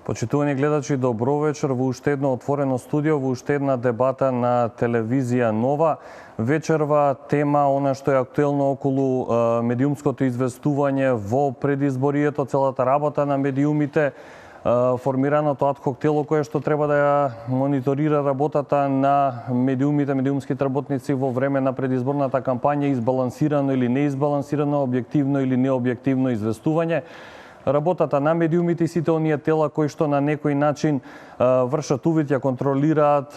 Почитувани гледачи, добро вечер во уште едно отворено студио, во уште една дебата на телевизија Нова. Вечерва тема, она што е актуелно околу медиумското известување во предизборието, целата работа на медиумите, формираното адхок тело кое што треба да ја мониторира работата на медиумите, медиумските работници во време на предизборната кампања, избалансирано или неизбалансирано, објективно или необјективно известување. Работата на медиумите и сите оние тела кои што на некој начин вршат увид, ја контролираат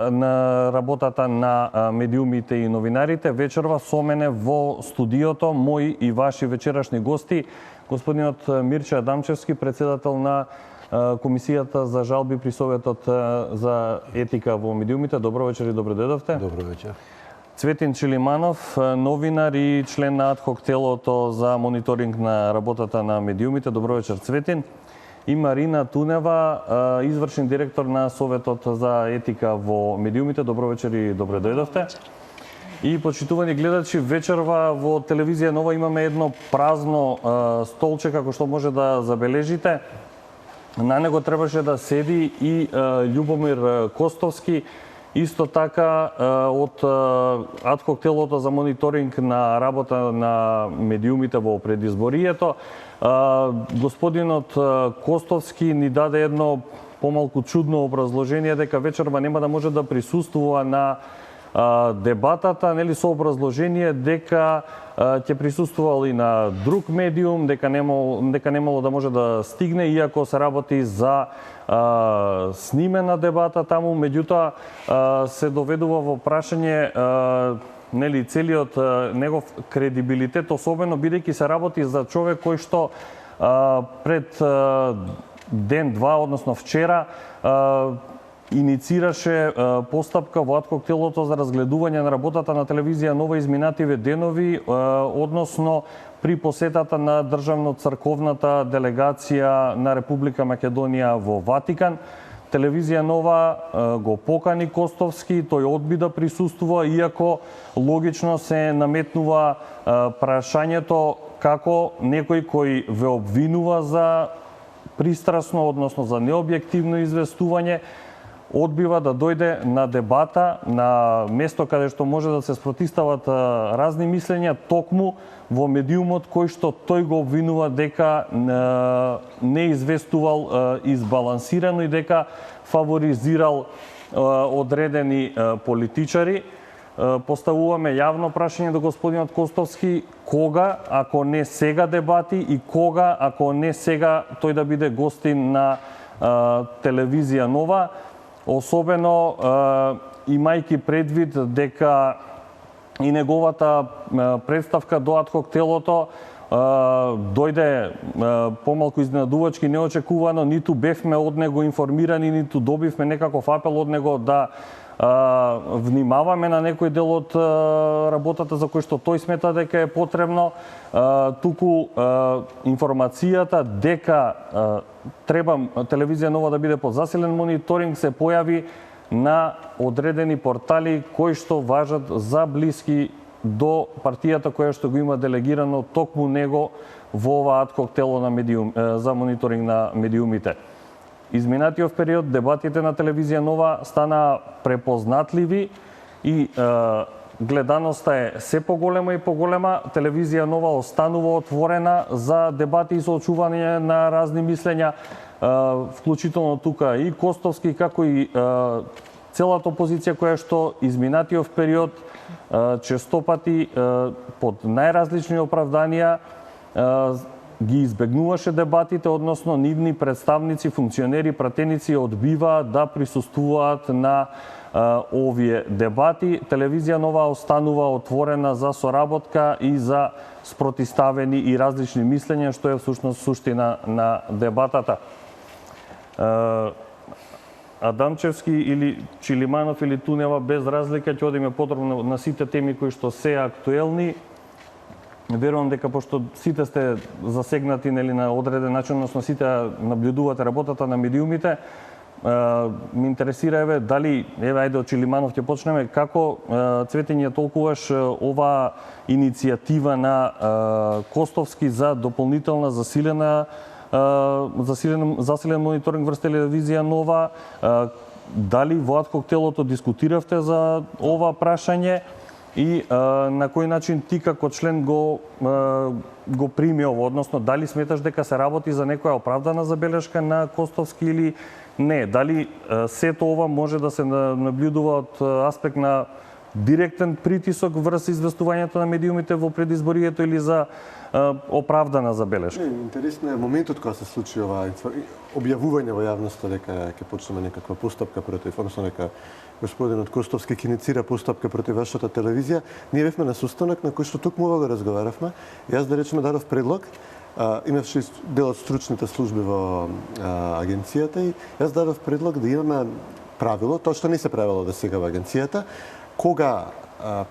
на работата на медиумите и новинарите. Вечерва со мене во студиото мои и ваши вечерашни гости, господинот Мирче Адамчевски, председател на Комисијата за жалби при Советот за етика во медиумите. Добро вечер и добро дојдовте. Добро вечер. Цветин Чилиманов, новинар и член на адхок телото за мониторинг на работата на медиумите. Добро вечер, Цветин. И Марина Тунева, извршен директор на Советот за етика во медиумите. Добро вечер и добро дојдовте. И почитувани гледачи, вечерва во телевизија Нова имаме едно празно столче, како што може да забележите. На него требаше да седи и Љубомир Костовски, исто така од адхок телото за мониторинг на работа на медиумите во предизборието. Господинот Костовски ни даде едно помалку чудно образложение дека вечерва нема да може да присуствува на дебатата, нели, со образложение дека ќе присуствувал и на друг медиум, дека немало да може да стигне, иако се работи за снимена дебата таму, меѓутоа се доведува во прашање нели целиот негов кредибилитет, особено бидејќи се работи за човек кој што пред ден-два, односно вчера, иницираше постапка во адхок телото за разгледување на работата на телевизија Нова изминативе денови, односно при посетата на државно-црковната делегација на Република Македонија во Ватикан. Телевизија Нова го покани Костовски, тој одби да присуствува, иако логично се наметнува прашањето како некој кој ве обвинува за пристрасно, односно за необјективно известување, одбива да дојде на дебата, на место каде што може да се спротистават разни мислења, токму во медиумот кој што тој го обвинува дека не известувал избалансирано и дека фаворизирал одредени политичари. Поставуваме јавно прашање до господинот Костовски, кога, ако не сега дебати, и кога, ако не сега, тој да биде гостин на телевизија Нова, особено имајќи предвид дека и неговата представка до адхок телото дојде помалку изненадувачки, неочекувано, ниту бевме од него информирани, ниту добивме некаков апел од него да внимаваме на некој дел од работата за кој што тој смета дека е потребно, туку информацијата дека треба телевизија Нова да биде под засилен мониторинг се појави на одредени портали кои што важат за блиски до партијата која што го има делегирано токму него во ова адхок тело на медиум за мониторинг на медиумите. Изминатиот период дебатите на телевизија Нова стана препознатливи и гледаноста е се поголема и поголема. Телевизија Нова останува отворена за дебати и соочување на разни мислења, вклучително тука и Костовски, како и целата опозиција која што изминатиот период честопати под најразлични оправданија ги избегнуваше дебатите, односно нивни представници, функционери, пратеници одбиваат да присуствуваат на овие дебати. Телевизија Нова останува отворена за соработка и за спротиставени и различни мислења, што е всушност суштина на дебатата. Адамчевски или Чилиманов или Тунева, без разлика, ќе одиме подробно на сите теми кои што се актуелни. Верувам дека пошто сите сте засегнати, нели, на одреден начин, односно сите наблюдувате работата на медиумите, ме интересира дали, ајде од Чилиманов ќе почнеме, како Цветин ја толкуваш ова иницијатива на Костовски за дополнителна засилена засилен мониторинг врз телевизија Нова. Дали во ад хок телото дискутиравте за ова прашање и на кој начин ти како член го прими ово, односно дали сметаш дека се работи за некоја оправдана забелешка на Костовски или не? Дали сето ова може да се наблюдува од аспект на директен притисок врз известувањето на медиумите во предизборието или за оправдана забелешка? Интересно е моментот кога се случи ова објавување во јавноста дека ќе почнеме некаква постапка против, односно дека господинот Костовски ќе иницира постапка против вашата телевизија. Ние бевме на состанок на кој што токму ова го разговаравме. Јас да речеме дадов предлог, имавши дел од стручните служби во агенцијата и јас дадов предлог да имаме правило, тоа што не се правило до сега во агенцијата, кога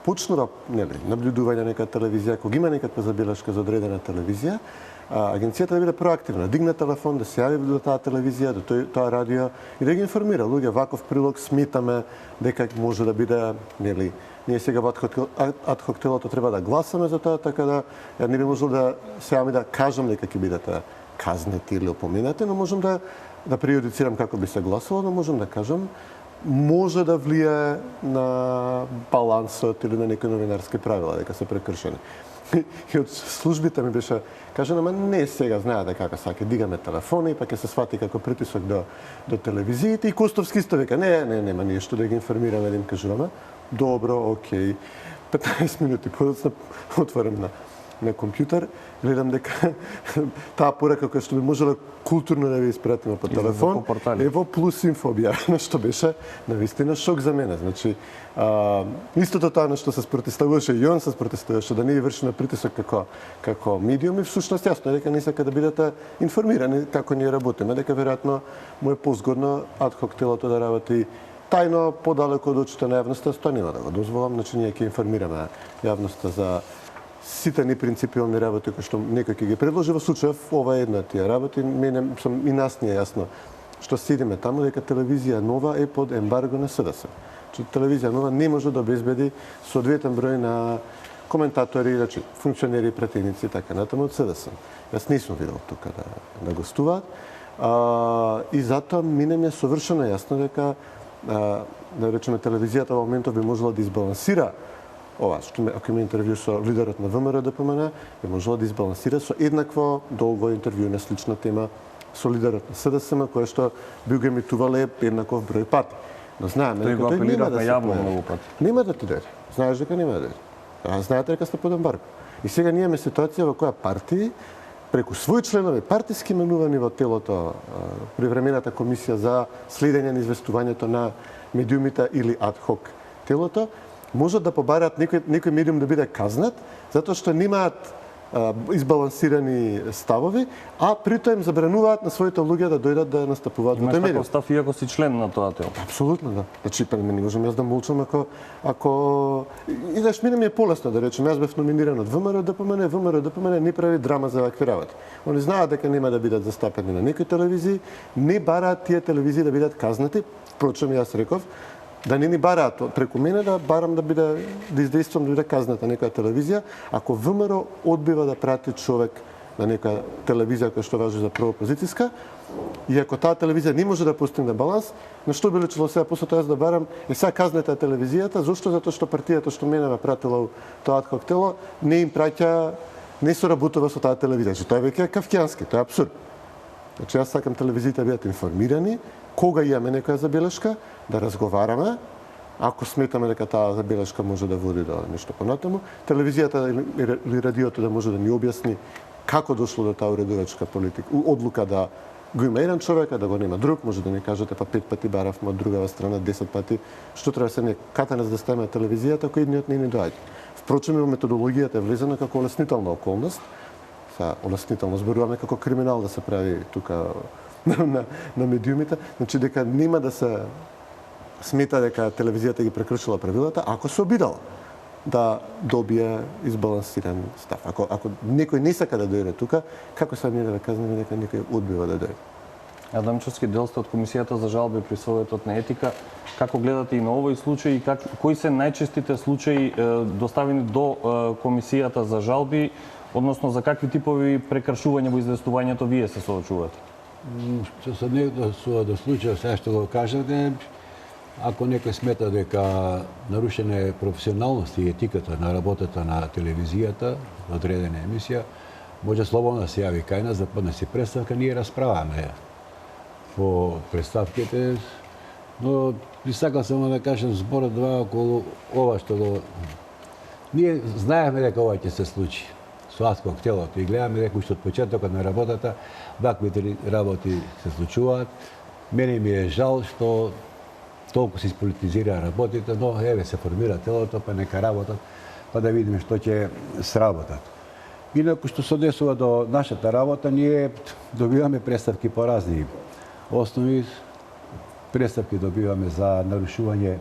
почнува наблюдување на некоја телевизија, кога има некаква забелешка за одредена телевизија, агенцијата да биде проактивна, дигне телефон, да се јави до таа телевизија, до тоа радио и да ги информира луѓе. Ваков прилог сметаме дека може да биде, нели, ние сега во ад хок телото треба да гласаме за тоа, така да ја не би можел да сега да кажам дека ќе бидете казнети или опоменати, но можам да прејудицирам како би се гласало, но можам да кажам може да влие на балансот или на некои новинарски правила дека се прекршени. И од службите ми беше кажано, ама не сега знаете како саке дигаме телефони, па ќе се свати како притисок до телевизиите и Костовски исто века нема ништо да ги информираме, да им кажуваме. Добро, окей. 15 минути подоцна отворам на компјутер, гледам дека таа порака која што би можела културно да ви испратиме по телефон, ево плюс инфо објавено, што беше навистина шок за мене. Значи, истото тоа на што се спротивставуваше и он се спротивставуваше да не ви врши на притисок како медиуми, всушност јасно е дека не сака да бидете информирани како ние работиме, дека веројатно му е позгодно ад хок телото да работи тајно подалеку од очите на јавноста, тоа нема да го дозволам, значи ние ќе информираме јавноста за сите непринципиални работи кои што некој ќе ги предложи. Во случајов ова е една од тие работи, мене и нас не е јасно што седиме таму дека телевизија Нова е под ембарго на СДС. Че телевизија Нова не може да обезбеди соодветен број на коментатори, значи функционери, пратеници и така натаму од СДС. Јас не сум видел тука да гостуваат. И затоа мене ми е совршено јасно дека да речеме телевизијата во моментов би можела да избалансира ова, што ако има интервју со лидерот на ВМРО ДПМН, би можела да избалансира со еднакво долго интервју на слична тема со лидерот на СДСМ, кој што би го емитувале еднаков број пати. Но знаеме дека тој нема да се јавно многу пати. Нема да ти дојде. Знаеш дека нема да дојде. Знаете дека сте под ембарго. И сега ние имаме ситуација во која партии преку своји членови партиски именувани во телото привремената комисија за следење на известувањето на медиумите или ад хок телото, можат да побараат некој медиум да биде казнат затоа што немаат избалансирани ставови, а притоа им забрануваат на своите луѓе да дојдат да настапуваат во тој медиум. Имаш таков став иако си член на тоа тело? Апсолутно, да. Значи, не можам јас да молчам ако... И знаеш, мене ми е полесно да речем, јас бев номиниран од ВМРО ДПМН, ВМРО ДПМН не прави драма за вакви работи. Они знаат дека нема да бидат застапени на некои телевизии, не бараат тие телевизии да бидат казнати. Впрочем, јас реков, да не ни бараат преку мене, да барам да издействам да биде казната некоја телевизија, ако ВМРО одбива да прати човек на некоја телевизија која што важи за проопозицијска, и ако таа телевизија не може да постигне баланс, на што би личило сега после тоа да барам сега казнете телевизијата, зошто? Затоа што партијата што мене ме пратила тоа ад хок тело не им праќа, не соработува со таа телевизија. Тоа веќе е кафкијански, тоа е апсурд. Значи јас сакам телевизиите да бидат информирани, кога имаме некоја забелешка, да разговараме, ако сметаме дека таа забелешка може да води до нешто понатаму, телевизијата или радиото да може да ни објасни како дошло до таа уредувачка политика, одлука да го има еден човек, а да го нема друг, може да ни кажете па 5 пати баравме од другава страна, 10 пати, што треба се не катанец да ставиме телевизијата ако едниот не ни доаѓа. Впрочем, во методологијата е влезена како олеснителна околност. Олеснително зборуваме како криминал да се прави тука на медиумите, значи дека нема да се смета дека телевизијата ги прекршила правилата, ако се обидала да добие избалансиран став. Ако некој не сака да дојде тука, како се ние да кажеме дека некој одбива да дојде? Адамчовски, дел сте од Комисијата за жалби при Советот на етика. Како гледате и на овој случај и кои се најчестите случаи доставени до Комисијата за жалби Односно, за какви типови прекршувања во известувањето вие се соочувате? Што се однесува до случајот, сега што го кажете, ако некој смета дека нарушена е професионалност и етиката на работата на телевизијата, одредена емисија, може слободно да се јави кај нас, да поднесе представка, ние расправаме по представките, но би сакал само да кажам збор два околу ова што го... Ние знаеме дека ова ќе се случи со адхок телото и гледаме дека уште од почетокот на работата вакви работи се случуваат. Мене ми е жал што толку се исполитизира работите, но еве се формира телото, па нека работат, па да видиме што ќе сработат. Инаку што се однесува до нашата работа, ние добиваме представки по разни основи. Представки добиваме за нарушување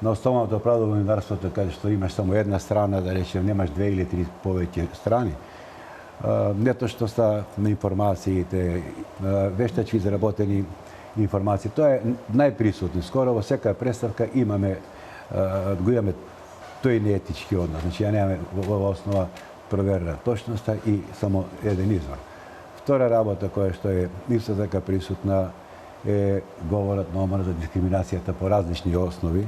на основното правило во новинарството, каде што имаш само една страна, да речем, немаш две или три повеќе страни. Неточноста на информациите, вештачки заработени информации. Тоа е најприсутно. Скоро во секоја представка го имаме тој неетички однос. Значи, ја немаме во основа проверена точноста и само еден извор. Втора работа која што е исто така присутна е говорат на омар за дискриминацијата по различни основи.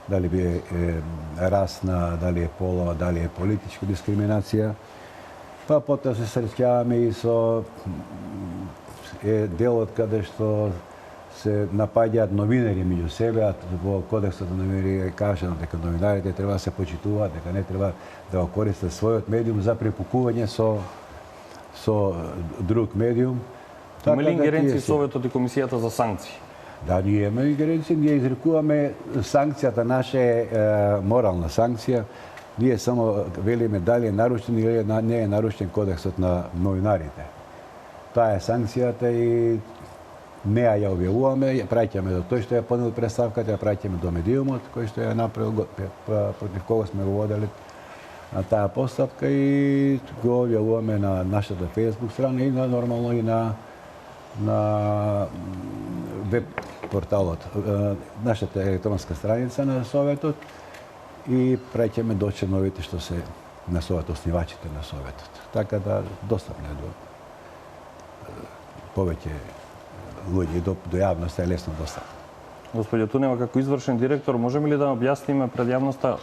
Дали би е расна, дали е полова, дали е политичка дискриминација. Па потоа се среќаваме и со делот каде што се напаѓаат новинари меѓу себе, а во кодексот на новинари е кажано дека новинарите треба да се почитуваат, дека не треба да го користат својот медиум за препукување со друг медиум. Има ли ингеренции Советот и Комисијата за санкции? Да, ние имаме ингеренции, ние изрекуваме санкцијата, наша е морална санкција. Ние само велиме дали е нарушен или не е нарушен кодексот на новинарите. Таа е санкцијата и неа ја објавуваме, ја праќаме до тој што ја поднел представката, ја праќаме до медиумот кој што ја направил, против кого сме го водели на таа постапка и го објавуваме на нашата Facebook страна и нормално и на веб порталот, нашата електронска страница на Советот и праќаме до членовите што се на Советот, оснивачите на Советот. Така да достапне до повеќе луѓе, до јавноста е лесно достапно. Господје Тунева, како извршен директор, можеме ли да објасниме пред јавноста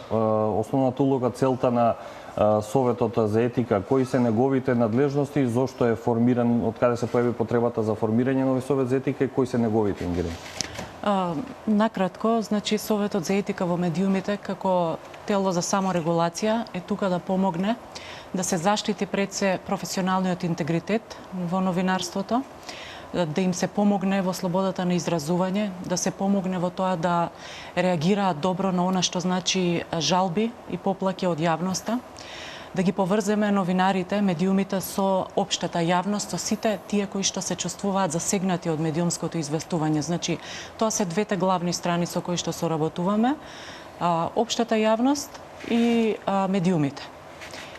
основната улога, целта на Советот за етика, кои се неговите надлежности, зошто е формиран, од каде се појави потребата за формирање нови Совет за етика и кои се неговите ингеренции? Накратко, значи Советот за етика во медиумите како тело за саморегулација е тука да помогне да се заштити пред се професионалниот интегритет во новинарството, да им се помогне во слободата на изразување, да се помогне во тоа да реагираат добро на она што значи жалби и поплаки од јавноста, да ги поврземе новинарите, медиумите со општата јавност, со сите тие кои што се чувствуваат засегнати од медиумското известување. Значи, тоа се двете главни страни со кои што соработуваме, општата јавност и медиумите.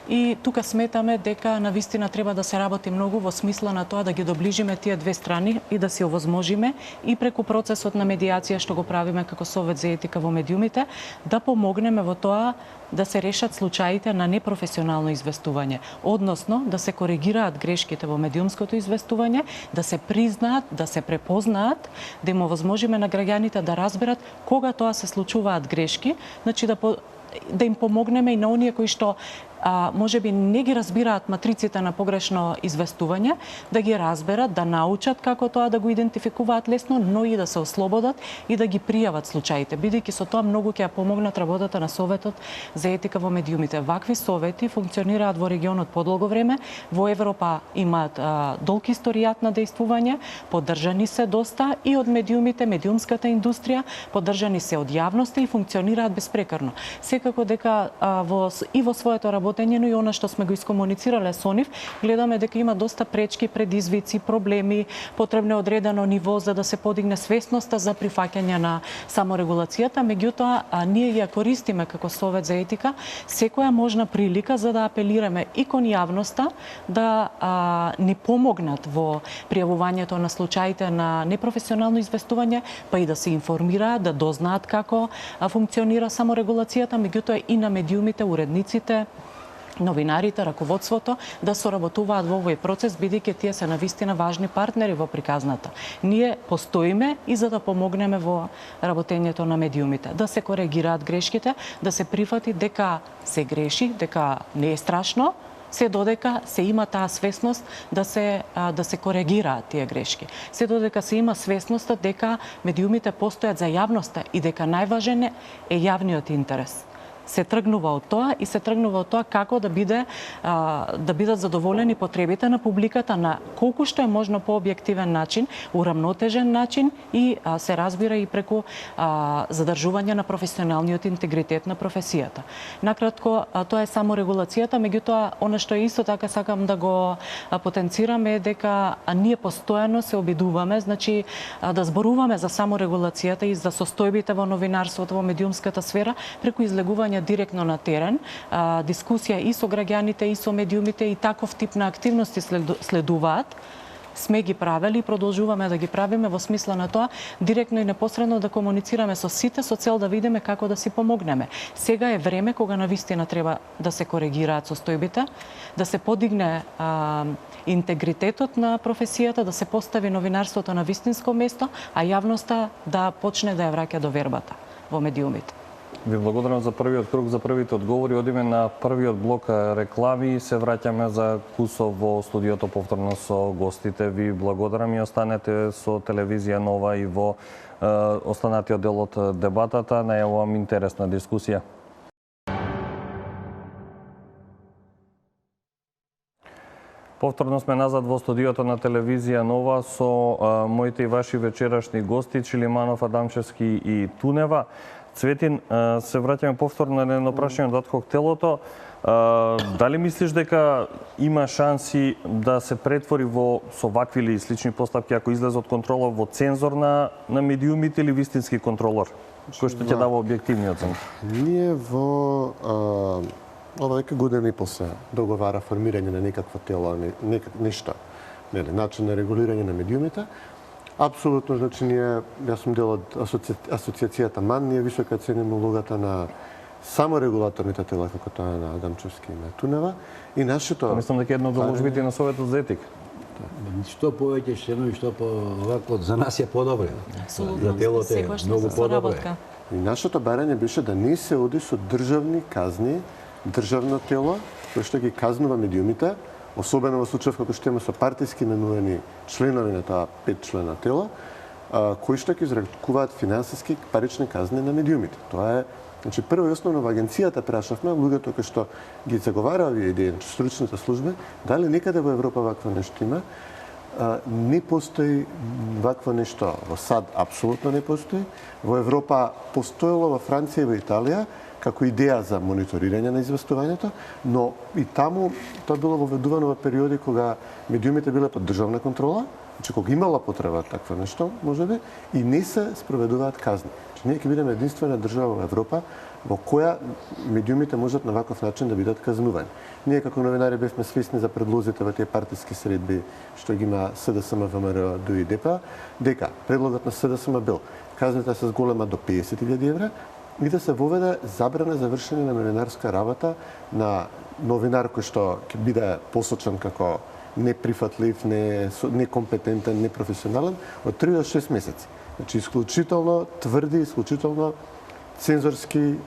И тука сметаме дека навистина треба да се работи многу во смисла на тоа да ги доближиме тие две страни и да се овозможиме и преку процесот на медиација што го правиме како Совет за етика во медиумите, да помогнеме во тоа да се решат случаите на непрофесионално известување, односно да се коригираат грешките во медиумското известување, да се признаат, да се препознаат, да им овозможиме на граѓаните да разберат кога тоа се случуваат грешки, значи да им помогнеме и на оние кои што може би не ги разбираат матриците на погрешно известување, да ги разберат, да научат како тоа да го идентификуваат лесно, но и да се ослободат и да ги пријават случаите, бидејќи со тоа многу ќе ја помогнат работата на Советот за етика во медиумите. Вакви совети функционираат во регионот подолго време, во Европа имаат долг историјат на дејствување, поддржани се доста и од медиумите, медиумската индустрија, поддржани се од јавноста и функционираат безпрекарно. Секако дека и во своето работење, но и она што сме го искомуницирале со нив, гледаме дека има доста пречки, предизвици, проблеми, потребно е одредено ниво за да се подигне свесноста за прифаќање на саморегулацијата, меѓутоа ние ја користиме како Совет за етика секоја можна прилика за да апелираме и кон јавноста да ни помогнат во пријавувањето на случаите на непрофесионално известување, па и да се информираат, да дознаат како функционира саморегулацијата, меѓутоа и на медиумите, уредниците, новинарите, раководството да соработуваат во овој процес, бидејќи тие се навистина важни партнери во приказната. Ние постоиме и за да помогнеме во работењето на медиумите, да се коригираат грешките, да се прифати дека се греши, дека не е страшно, се додека се има таа свесност да се коригираат тие грешки. Се додека се има свесноста дека медиумите постојат за јавноста и дека најважен е јавниот интерес. Се тргнува од тоа и се тргнува од тоа како да бидат задоволени потребите на публиката на колку што е можно пообјективен начин, урамнотежен начин и се разбира и преку задржување на професионалниот интегритет на професијата. Накратко, тоа е само регулацијата, меѓутоа она што исто така сакам да го потенцирам е дека ние постојано се обидуваме, значи да зборуваме за само регулацијата и за состојбите во новинарството, во медиумската сфера, преку излегување директно на терен, дискусија и со граѓаните, и со медиумите, и таков тип на активности следуваат. Сме ги правели и продолжуваме да ги правиме во смисла на тоа директно и непосредно да комуницираме со сите со цел да видиме како да си помогнеме. Сега е време кога навистина треба да се коригираат состојбите, да се подигне интегритетот на професијата, да се постави новинарството на вистинско место, а јавноста да почне да ја враќа довербата во медиумите. Ви благодарам за првиот круг, за првите одговори. Одиме на првиот блок реклами и се враќаме за кусов во студиото повторно со гостите. Ви благодарам и останете со телевизија Нова и во останатиот дел од дебатата. Најавувам интересна дискусија. Повторно сме назад во студиото на телевизија Нова со моите и ваши вечерашни гости Чилиманов, Адамчевски и Тунева. Цветин, се враќаме повторно на едно прашање од коктелото. Дали мислиш дека има шанси да се претвори со вакви или слични постапки, ако излезе од контрола, во цензор на медиумите или вистински контролор, кој што ќе дава објективни оценки? Ние во ова веќе година и пол се договара формирање на некакво тело, нешто, начин на регулирање на медиумите. Апсолутно, значи, јас сум дел од асоциацијата МАН, ние високо цениме улогата на само регулаторните тела, како тоа на Адамчевски и на Тунева. И нашето... Мислам дека едно од заложбите на Советот за етика. Што повеќе ще и што овако за нас е подобро. За телото е многу подобро. И нашето барање беше да не се оди со државни казни, државно тело, кој што ги казнува медиумите, особено во случај како што има со партиски именувани членови на тоа 5 члена тело, кои што ќе изрекуваат финансиски парични казни на медиумите. Тоа е, значи, прво и основно во агенцијата прашавме луѓето кои што ги заговара овие идеи, стручните служби, дали некаде во Европа вакво нешто има. Не постои вакво нешто во САД, апсолутно не постои. Во Европа постоело во Франција и во Италија како идеја за мониторирање на известувањето, но и таму тоа било воведувано во периоди кога медиумите биле под државна контрола, значи кога имала потреба такво нешто, можеби, и не се спроведуваат казни. Значи, ние ќе бидеме единствена држава во Европа во која медиумите можат на ваков начин да бидат казнувани. Ние како новинари бевме свесни за предлозите во тие партиски средби што ги има СДСМ, ВМРО, ДУ и ДП, дека предлогот на СДСМ бил казните се зголема до 50.000 евра, и да се воведе забрана за вршење на новинарска работа на новинар кој што ќе биде посочен како неприфатлив, некомпетентен, непрофесионален од 3 до 6 месеци. Значи, исклучително тврди, исклучително цензорски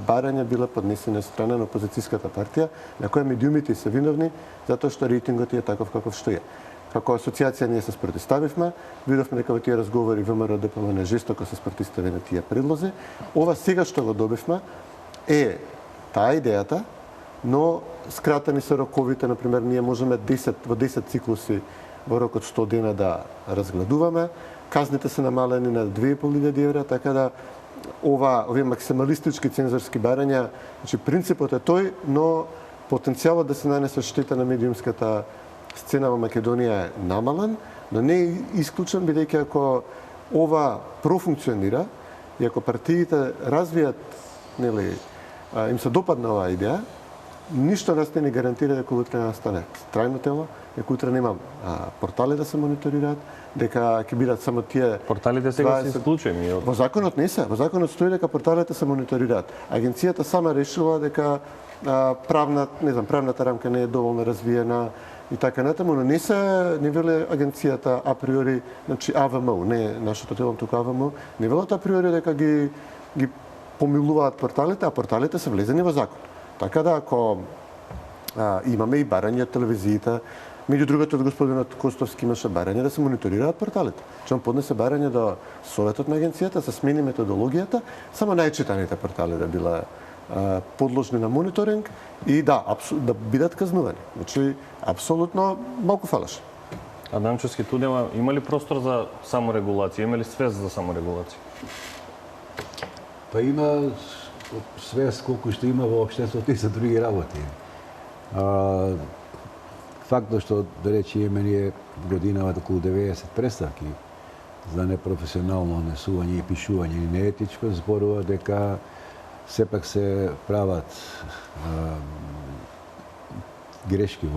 барања биле поднесени од страна на опозицијската партија, на која медиумите се виновни затоа што рейтингот е таков каков што е. Како асоциација ние се спротивставивме, видовме дека во тие разговори ВМРО ДПМН жестоко се спротивстави на тие предлози. Ова сега што го добивме е таа идејата, но скратени се роковите, например, ние можеме во 10 циклуси во рок од 100 дена да разгледуваме. Казните се намалени на 2.500 евра, така да овие максималистички цензорски барања, значи принципот е тој, но потенцијалот да се нанесе штета на медиумската сцена во Македонија е намален, но не е исклучен, бидејќи ако ова профункционира и ако партиите развијат, им се допадна оваа идеја, ништо нас не ни гарантира дека утре настане трајно тело, дека утре нема портали да се мониторираат, дека ќе бидат само тие Порталите сега се 20 исклучени од Во законот не се. Во законот стои дека порталите се мониторираат. Агенцијата сама решила дека правната рамка не е доволно развиена и така натаму, но не веле агенцијата априори, значи АВМ, не нашето тело, туку АВМ, не велат априори дека ги помилуваат порталите, а порталите се влезени во закон. Така да ако имаме и барање од телевизиите, меѓу другото од господинот Костовски имаше барање да се мониторираат порталите. Чом поднесе барање до Советот на агенцијата, се смени методологијата, само најчитаните портали да биле подложни на мониторинг и да бидат казнувани. Значи, апсолутно малку фалаш. Адамчевски, туди има ли простор за саморегулација? Има ли свест за саморегулација? Па има свест колку што има во општеството и за други работи. Фактот што, да речи, ние годинава околу 90 представки за непрофесионално однесување и пишување и неетичко, зборува дека сепак се прават грешки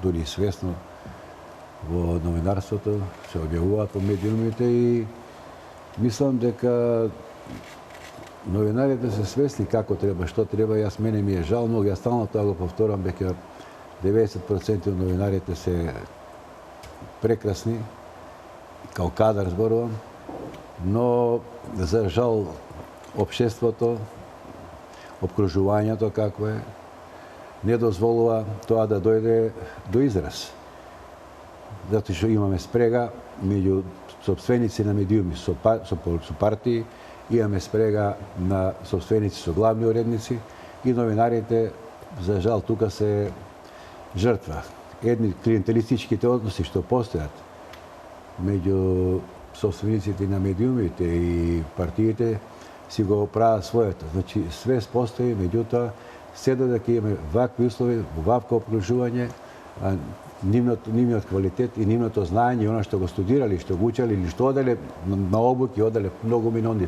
дури свесно во новинарството, се објавуваат во медиумите и мислам дека новинарите се свесни како треба, што треба. Мене ми е жал многу, јас стално тоа го повторам дека 90% од новинарите се прекрасни, као кадар зборувам, но за жал општеството, обкружувањето какво е, не дозволува тоа да дојде до израз. Затоа што имаме спрега меѓу собственици на медиуми со партии, имаме спрега на собственици со главни уредници и новинарите, за жал, тука се жртва. Едни клиентелистичките односи што постојат меѓу собствениците на медиумите и партиите си го прават своето. Значи, свест постои, меѓутоа, се додека имаме вакви услови, вакво обкружување, нивниот квалитет и нивното знаење, оно што го студирали, што го учели или што оделе на обуки, оделе многу минони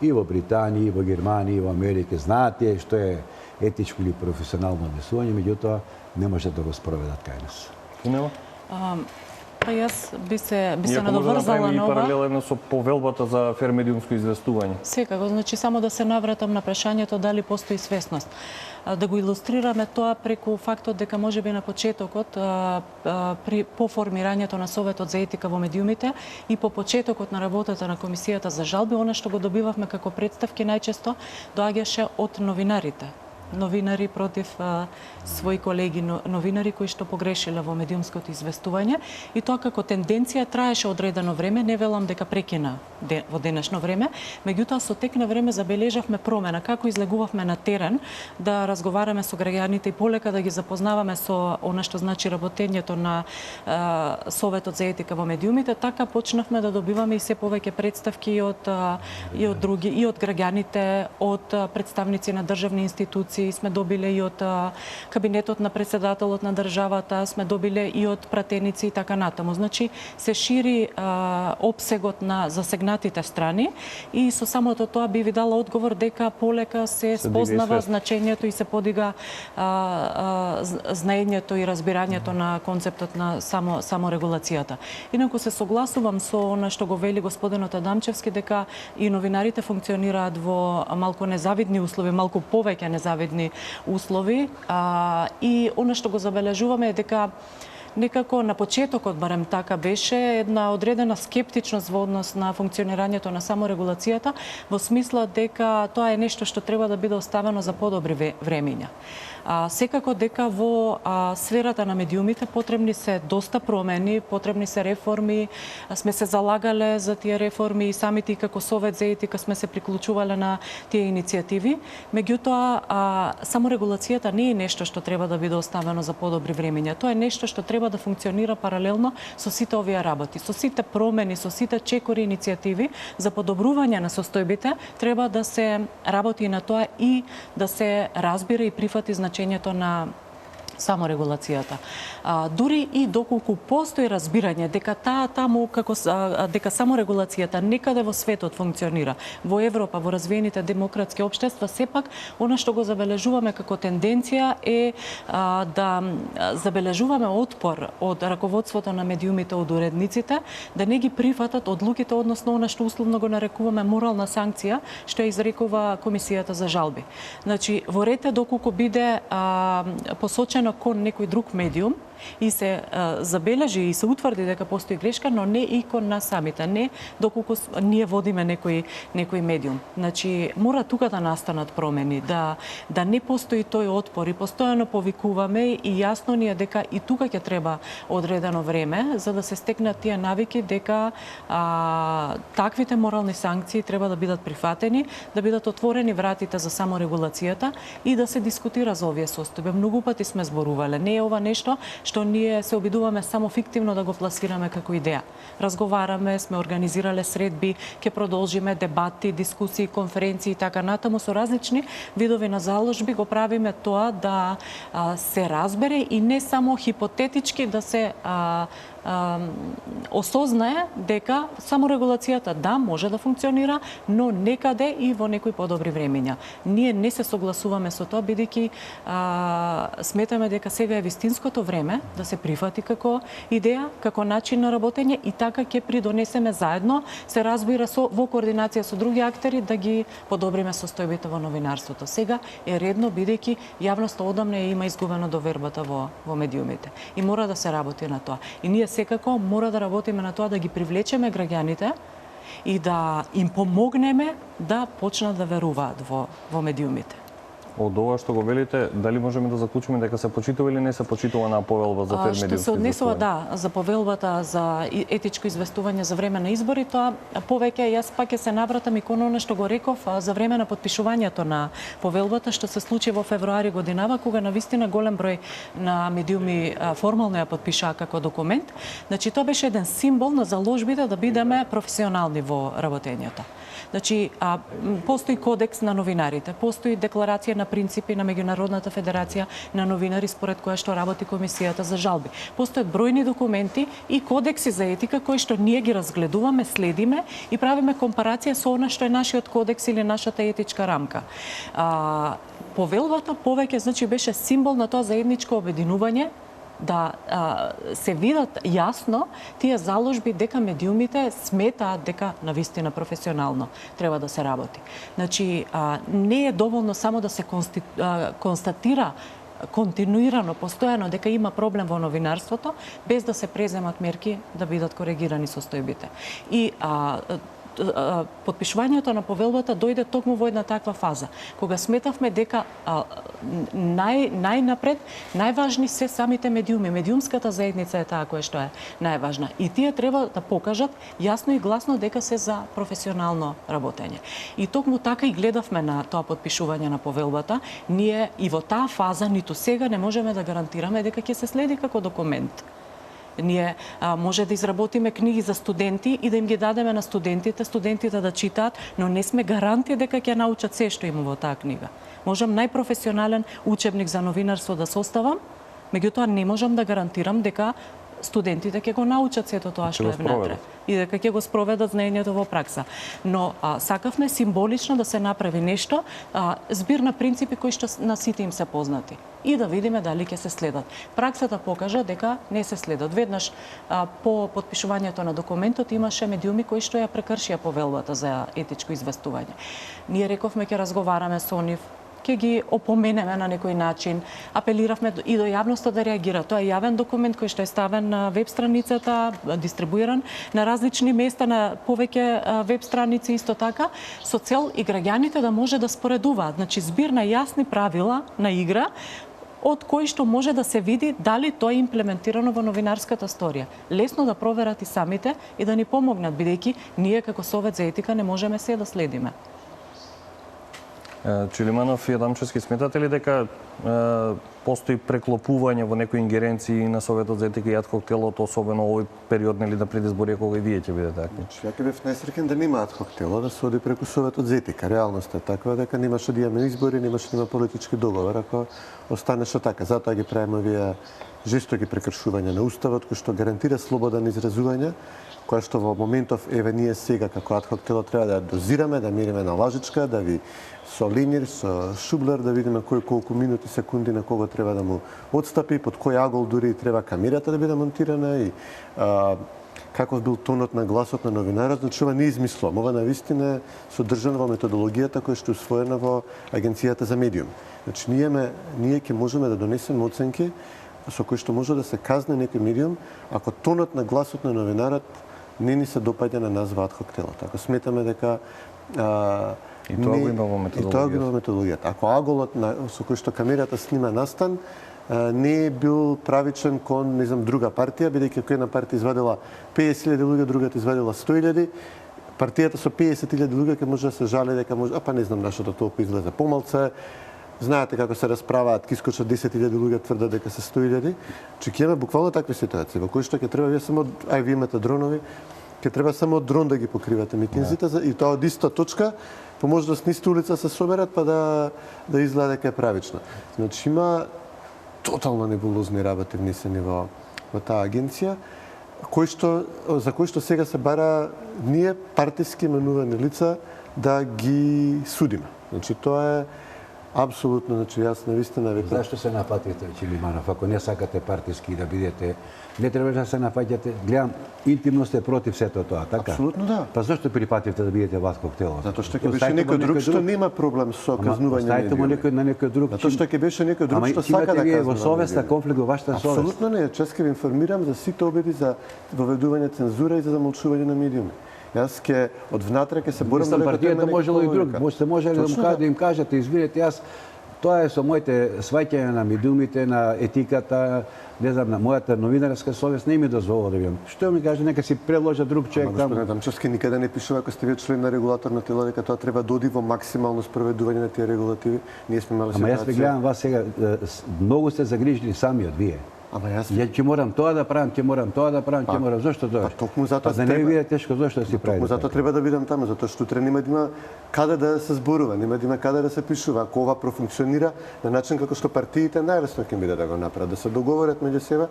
и во Британија, и во Германија, и во Америка, знаат тие што е етичко или професионално однесување, меѓутоа не можат да го спроведат кај нас. Нема? Па јас би се надоврзала надоврзала на ова. паралелно со повелбата за фер медиумско известување. Секако, значи само да се навратам на прашањето дали постои свесност. Да го илустрираме тоа преку фактот дека можеби на почетокот по формирањето на Советот за етика во медиумите и по почетокот на работата на Комисијата за жалби, она што го добивавме како представки најчесто доаѓаше од новинари против своји колеги новинари кои што погрешиле во медиумското известување и тоа како тенденција траеше одредено време, не велам дека прекина во денешно време, меѓутоа со тек на време забележавме промена како излегувавме на терен да разговараме со граѓаните и полека да ги запознаваме со она што значи работењето на Советот за етика во медиумите, така почнавме да добиваме и се повеќе представки и од други, и од граѓаните, од представници на државни институции, сме добиле и од кабинетот на председателот на државата, сме добиле и од пратеници и така натаму. Значи, се шири опсегот на засегнатите страни и со самото тоа би ви дала одговор дека полека се спознава значењето и се подига знаењето и разбирањето на концептот на саморегулацијата. Инаку се согласувам со она што го вели господинот Адамчевски дека и новинарите функционираат во малку незавидни услови, малку повеќе незавидни услови и она што го забележуваме е дека некако на почетокот барем така беше една одредена скептичност во однос на функционирањето на саморегулацијата во смисла дека тоа е нешто што треба да биде оставено за подобри времиња. Секако дека во сферата на медиумите потребни се доста промени, потребни се реформи, сме се залагале за тие реформи и самите како Совет за етика сме се приклучувале на тие иницијативи. Меѓутоа, саморегулацијата не е нешто што треба да биде оставено за подобри времиња. Тоа е нешто што треба да функционира паралелно со сите овие работи, со сите промени, со сите чекори иницијативи за подобрување на состојбите, треба да се работи на тоа и да се разбира и прифати значењето на саморегулацијата. Дури и доколку постои разбирање дека дека саморегулацијата некаде во светот функционира, во Европа, во развиените демократски општества, сепак она што го забележуваме како тенденција е да забележуваме отпор од раководството на медиумите, од уредниците, да не ги прифатат одлуките, односно она што условно го нарекуваме морална санкција, што ја изрекува Комисијата за жалби. Значи, во ред доколку биде посочено кон некој друг медиум и се забележи и се утврди дека постои грешка, но не и кон нас самите, не доколку ние водиме некој медиум. Значи, мора тука да настанат промени, да не постои тој отпор и постојано повикуваме и јасно ни е дека и тука ќе треба одредено време за да се стекнат тие навики дека таквите морални санкции треба да бидат прифатени, да бидат отворени вратите за саморегулацијата и да се дискутира за овие состојби. Многу пати сме зборувале, не е ова нешто што ние се обидуваме само фиктивно да го пласираме како идеја. Разговараме, сме организирале средби, ќе продолжиме дебати, дискусии, конференции и така натаму со различни видови на заложби, го правиме тоа да се разбере и не само хипотетички да се осознае дека саморегулацијата може да функционира, но некаде и во некои подобри времења. Ние не се согласуваме со тоа, бидејќи сметаме дека сега е вистинското време да се прифати како идеја, како начин на работење и така ќе придонесеме заедно, се разбира во координација со други актери, да ги подобриме состојбите во новинарството. Сега е редно, бидејќи јавноста одамна има изгубено довербата во медиумите и мора да се работи на тоа. И ние секако мора да работиме на тоа да ги привлечеме граѓаните и да им помогнеме да почнат да веруваат во медиумите. Од ова што го велите, дали можеме да заклучиме дека се почитува или не се почитува на повелба за фер медиумско Што се однесува, за повелбата за етичко известување за време на избори, тоа повеќе јас пак ќе се навратам и кон она што го реков за време на потпишувањето на повелбата, што се случи во февруари годинава, кога навистина голем број на медиуми формално ја потпишаа како документ. Значи, тоа беше еден символ на заложбите да бидеме професионални во работењето. Значи, постои кодекс на новинарите, постои декларација на принципи на Меѓународната федерација на новинари според која што работи Комисијата за жалби. Постојат бројни документи и кодекси за етика кои што ние ги разгледуваме, следиме и правиме компарација со она што е нашиот кодекс или нашата етичка рамка. Повелбата повеќе значи беше символ на тоа заедничко обединување, да се видат јасно тие заложби дека медиумите сметаат дека навистина професионално треба да се работи. Значи, не е доволно само да се констатира континуирано, постојано дека има проблем во новинарството, без да се преземат мерки да бидат коригирани состојбите. И потпишувањето на повелбата дојде токму во една таква фаза, кога сметавме дека најнапред најважни се самите медиуми. Медиумската заедница е таа која што е најважна. И тие треба да покажат јасно и гласно дека се за професионално работење. И токму така и гледавме на тоа потпишување на повелбата. Ние и во таа фаза ниту сега не можеме да гарантираме дека ќе се следи како документ. Ние може да изработиме книги за студенти и да им ги дадеме на студентите да читаат, но не сме гаранти дека ќе научат се што има во таа книга. Можам најпрофесионален учебник за новинарство да составам, меѓутоа не можам да гарантирам дека студентите ќе го научат сето тоа што е внатре и дека ќе го спроведат знаењето во пракса. Но сакавме символично да се направи нешто, збир на принципи кои што на сите им се познати и да видиме дали ќе се следат. Праксата покажа дека не се следат. Веднаш по потпишувањето на документот имаше медиуми кои што ја прекршија повелбата за етичко известување. Ние рековме ќе разговараме со нив, ќе ги опоменеме на некој начин, апелиравме и до јавноста да реагира. Тоа е јавен документ кој што е ставен на веб страницата, дистрибуиран на различни места, на повеќе веб страници исто така, со цел и граѓаните да може да споредуваат. Значи, збир на јасни правила на игра, од кои што може да се види дали тоа е имплементирано во новинарската сторија. Лесно да проверат и самите и да ни помогнат, бидејќи ние како Совет за етика не можеме се да следиме. Чилиманов и Адамчевски, сметате ли дека постои преклопување во некои ингеренции на Советот за етика и адхок телото, особено овој период нели на предизборија кога и вие ќе бидете акти? Ја ќе бев најсреќен да нема адхок тело, да се оди преку Советот за етика. Реалноста е таква дека немаше да имаме избори, немаше да има политички договор ако останеше така. Затоа ги правиме овие жестоки прекршувања на Уставот кој што гарантира слобода на изразување, која што во моментов еве ние сега како адхок тело треба да дозираме, да мериме на лажичка, да ви со линир, со шублер, да видиме кој колку минути, секунди на кого треба да му отстапи, под кој агол дури треба камерата да биде монтирана и каков бил тонот на гласот на новинарот. Значи ова не измислувам, ова навистина е содржано во методологијата која што е усвоена во Агенцијата за медиум. Значи ние ќе можеме да донесеме оценки со кои што може да се казне некој медиум ако тонот на гласот на новинарот не ни се допаѓа на нас во адхок телото. Ако сметаме дека И тоа го има во методологијата. И тоа го има во методологијата. Ако аголот со кој што камерата снима настан не е бил правичен кон, не знам, друга партија, бидејќи ако една партија извадила 50.000 луѓе, другата извадила 100.000, партијата со 50.000 луѓе ќе може да се жали дека може, не знам нашето толку излезе помалце. Знаете како се расправаат, ки искочат 10.000 луѓе тврдат дека се 100.000. Че ќе имаме буквално такви ситуации во кои што ќе треба вие само вие имате дронови, ќе треба само дрон да ги покривате митинзите и тоа од иста точка па може да сниста улица се соберат па да изгледа дека е правично. Значи има тотално небулозни работи внесени во таа агенција, за кои што сега се бара ние партиски именувани лица да ги судиме. Значи тоа е апсолутно, значи јас навистина векам. Зашто се напатите, Чилиманов? Ако не сакате партиски да бидете, не треба да се напаѓате. Гледам, интимно сте против сето тоа, така? Апсолутно да. Па зашто припатите да бидете во адхок тело? Затоа што ќе беше некој друг што нема проблем со казнување на медиуми. Оставите му на некој друг. Затоа што ќе беше некој друг што сака да казнува. Во совеста, конфликт во вашата совест. Апсолутно не. Чест ќе ви информирам за сите обиди за воведување цензура и за замолчување на медиуми. Јас ќе од внатре ќе се борам за партијата можело и друг. Може да им кажете, извинете, јас тоа е со моите сваќања на медиумите, на етиката, не знам, на мојата новинарска совест не ми дозволува да видам. Што ми каже, нека си предложа друг човек таму. Господин Адамчевски, никаде не пишува ако сте вие член на регулаторно тело дека тоа треба да оди во максимално спроведување на тие регулативи. Ние сме имали ситуација. Ама јас ве гледам вас сега, многу сте загрижени самиот вие. Ама јас ќе морам тоа да правам, ќе морам тоа да правам, ќе морам. Зошто тоа? Токму затоа да не ви биде тешко, зошто да си правите? Токму затоа треба да бидам таму, затоа што утре нема да има каде да се зборува, нема да има каде да се пишува. Ако ова профункционира на начин како што партиите најлесно ќе биде да го направат, да се договорат меѓу себе.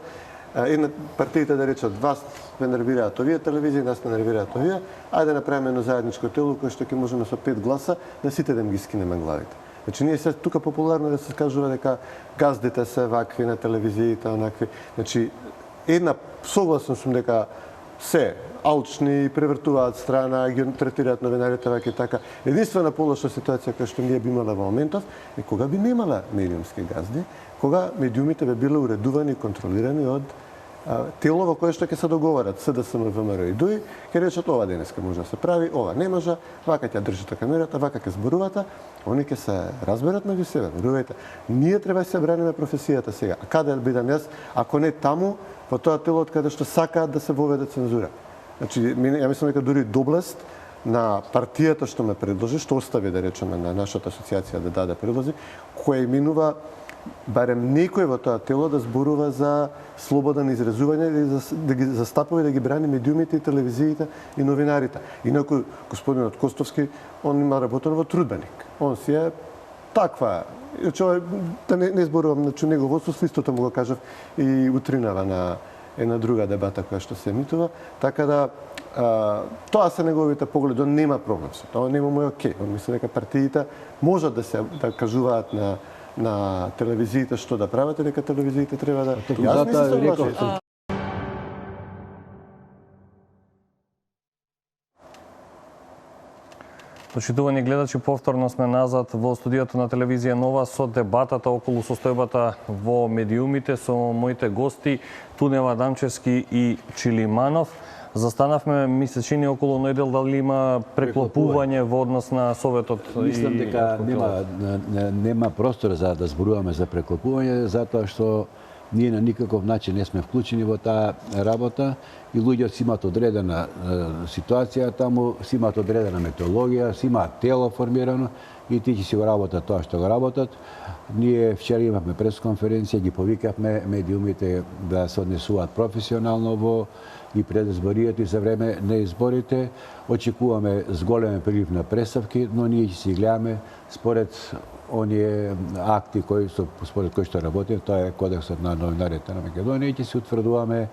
Една партиите да речат вас ме нервираат овие телевизии, нас ме нервираат овие, ајде да направиме едно заедничко тело кое што ќе можеме со 5 гласа на сите да им ги скинеме главите. Значи ние се тука популарно да се кажува дека газдите се вакви на телевизиите, онакви. Значи согласен сум дека се алчни, превртуваат страна, ги третираат новинарите вака и така. Единствена полоша ситуација која што ние би имале во моментов е кога би немала медиумски газди, кога медиумите би биле уредувани и контролирани од тело во кое што ќе се договорат СДСМ, ВМРО и ДОИ, ќе речат ова денеска може да се прави, ова не може, вака ќе држите камерата, вака ќе зборувате, они ќе се разберат меѓу себе. Верувајте, ние треба да се браниме професијата сега. А каде бидам јас, ако не таму, во тоа тело од каде што сакаат да се воведе цензура. Значи, ја мислам дека дури доблест на партијата што ме предложи, што остави да речеме на нашата асоциација да даде предлози, која именува барем некој во тоа тело да зборува за слобода на изразување и да ги застапува и да ги брани медиумите и телевизиите и новинарите. Инаку господинот Костовски, он има работено во трудбеник. Он си е таква. Да не зборувам, значи негово одсуство, истото му го кажав и утринава на една друга дебата која што се емитува, така да тоа се неговите погледи, нема проблем со тоа, нема му е окей. Мислам дека партиите можат да кажуваат на телевизиите што да прават, дека телевизиите треба да... Јас не се согласувам. Почитувани гледачи, повторно сме назад во студиото на телевизија Нова со дебатата околу состојбата во медиумите со моите гости Тунева, Адамчевски и Чилиманов. Застанавме, ми се чини околу недел дали има преклопување во однос на Советот. Мислам дека нема простор за да зборуваме за преклопување, затоа што Ние на никаков начин не сме вклучени во таа работа и луѓето си имаат одредена ситуација таму, си имаат одредена методологија, си имаат тело формирано и тие ќе си го работат тоа што го работат. Ние вчера имавме пресконференција, ги повикавме медиумите да се однесуваат професионално во и пред изборијата и за време на изборите. Очекуваме зголемен прилив на представки, но ние ќе си гледаме според оние акти според кои што работим, тоа е Кодексот на новинарите на Македонија, и ќе се утврдуваме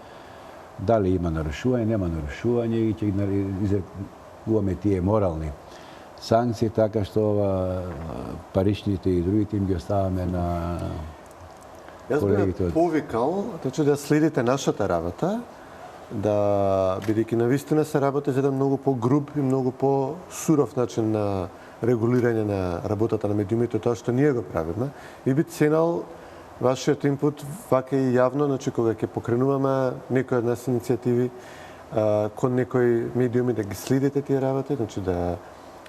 дали има нарушување, нема нарушување и ќе изрекуваме тие морални санкции, така што паричните и другите им ги оставаме на колегите. Јас би повикал да следите нашата работа, да бидејќи навистина се работи за еден многу по-груб и многу по-суров начин на регулирање на работата на медиумите, тоа што ние го правиме, и би ценал вашиот инпут вака и јавно, значи кога ќе покренуваме некои од нас иницијативи кон некои медиуми да ги следите тие работи, значи да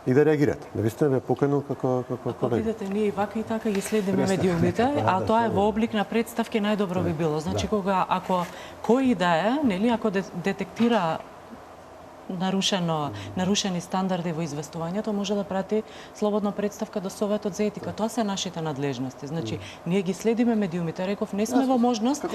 и да реагирате. Навистина ве поканил како колега. Видите, ние и вака и така ги следиме медиумите, а тоа е во облик на представки, најдобро би било. Значи кога ако кој да е, нели, ако детектира нарушени стандарди во известувањето, може да прати слободна представка до Советот за етика. Тоа се нашите надлежности. Значи, ние ги следиме медиумите. Реков, не сме во можност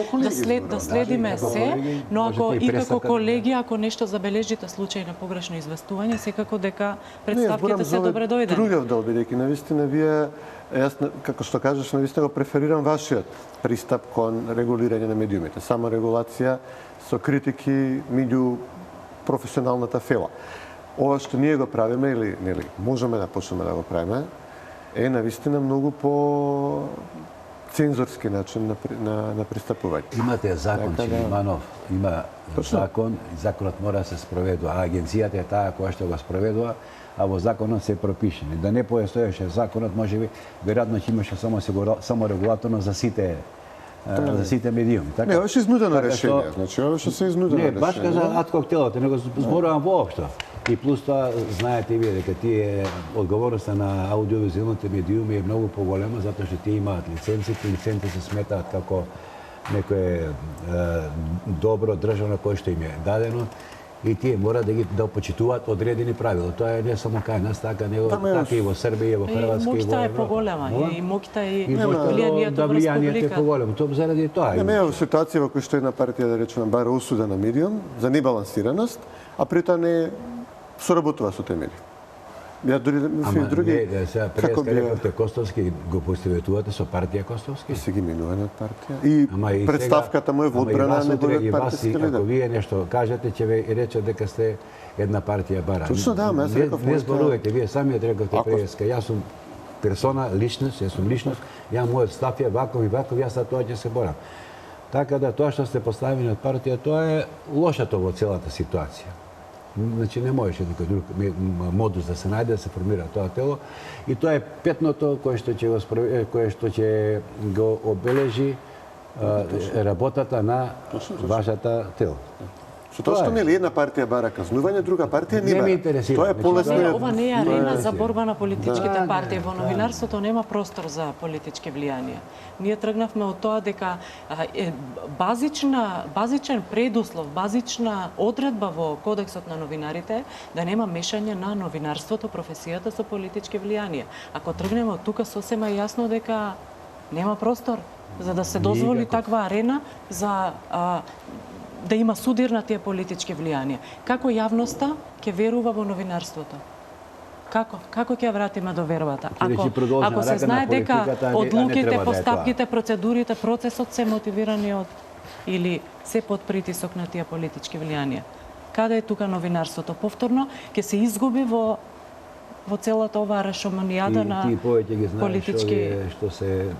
да следиме се, но ако и како колеги, ако нешто забележите случај на погрешно известување, секако дека представките се добре дојдени. Другиот дел, бидејќи навистина вие, јас, како што кажеш, навистина го преферирам вашиот пристап кон регулирање на медиумите. Само регулација со критики меѓу професионалната фела. Ова што ние го правиме или нели можеме да почнеме да го правиме е навистина многу по цензорски начин на пристапување. Имате закон, Чиманов, има закон, и законот мора да се спроведува, а агенцијата е таа која што го спроведува, а во законот се пропишени. Да не постоеше законот, можеби веројатно ќе имаше само регулаторно за сите медиуми. Не, ова е изнудено решение. Значи, ова се изнудено решение. Не, баш за адхок телото, него зборувам воопшто. И плюс тоа, знаете и вие, дека тие одговорноста на аудиовизуалните медиуми е многу поголема, затоа што тие имаат лиценци, лиценци се сметаат како некое добро државно кое што им е дадено, и тие мора да почитуваат одредени правила. Тоа е не само кај нас, така и во Србија, во Хрватска, и во Моќта е поголема, и моќта и влијанието во республика е поголемо. Тоа заради тоа. Нема ситуација во која што една партија, да речеме, бара осуда на медиум за небалансираност, а при тоа не соработува со тие медиуми. Ја дури други како би рекавте Костовски го посоветувате со партија Костовски? Се ги минуваме од партија. И представката му е во одбрана на неговиот партиски лидер. Ако вие нешто кажете, ќе ве рече дека сте една партија бара. Точно да, јас реков. Не зборувате, вие самиот рековте преска. Јас сум персона, личност, јас сум личност, ја мојот став е ваков и ваков, јас за тоа ќе се борам. Така да тоа што сте поставени од партија, тоа е лошото во целата ситуација. Значи не можеше некој друг модус да се најде, да се формира тоа тело. И тоа е петното кое што ќе го обележи работата на вашата тело. Со тоа што нели една партија бара казнување, друга партија не бара. Не ме интересира. Тоа е полесно. Ова не е арена за борба на политичките партии. Во новинарството нема простор за политички влијанија. Ние тргнавме од тоа дека базичен предуслов, базична одредба во Кодексот на новинарите да нема мешање на новинарството, професијата со политички влијанија. Ако тргнеме од тука, сосема јасно дека нема простор за да се дозволи таква арена за да има судир на тие политички влијанија. Како јавноста ќе верува во новинарството? Како ќе ја вратиме довербата? Ако се знае дека одлуките, постапките, процедурите, процесот се мотивирани од или се под притисок на тие политички влијанија. Каде е тука новинарството? Повторно ќе се изгуби во целата оваа решоманијата на политички... Што се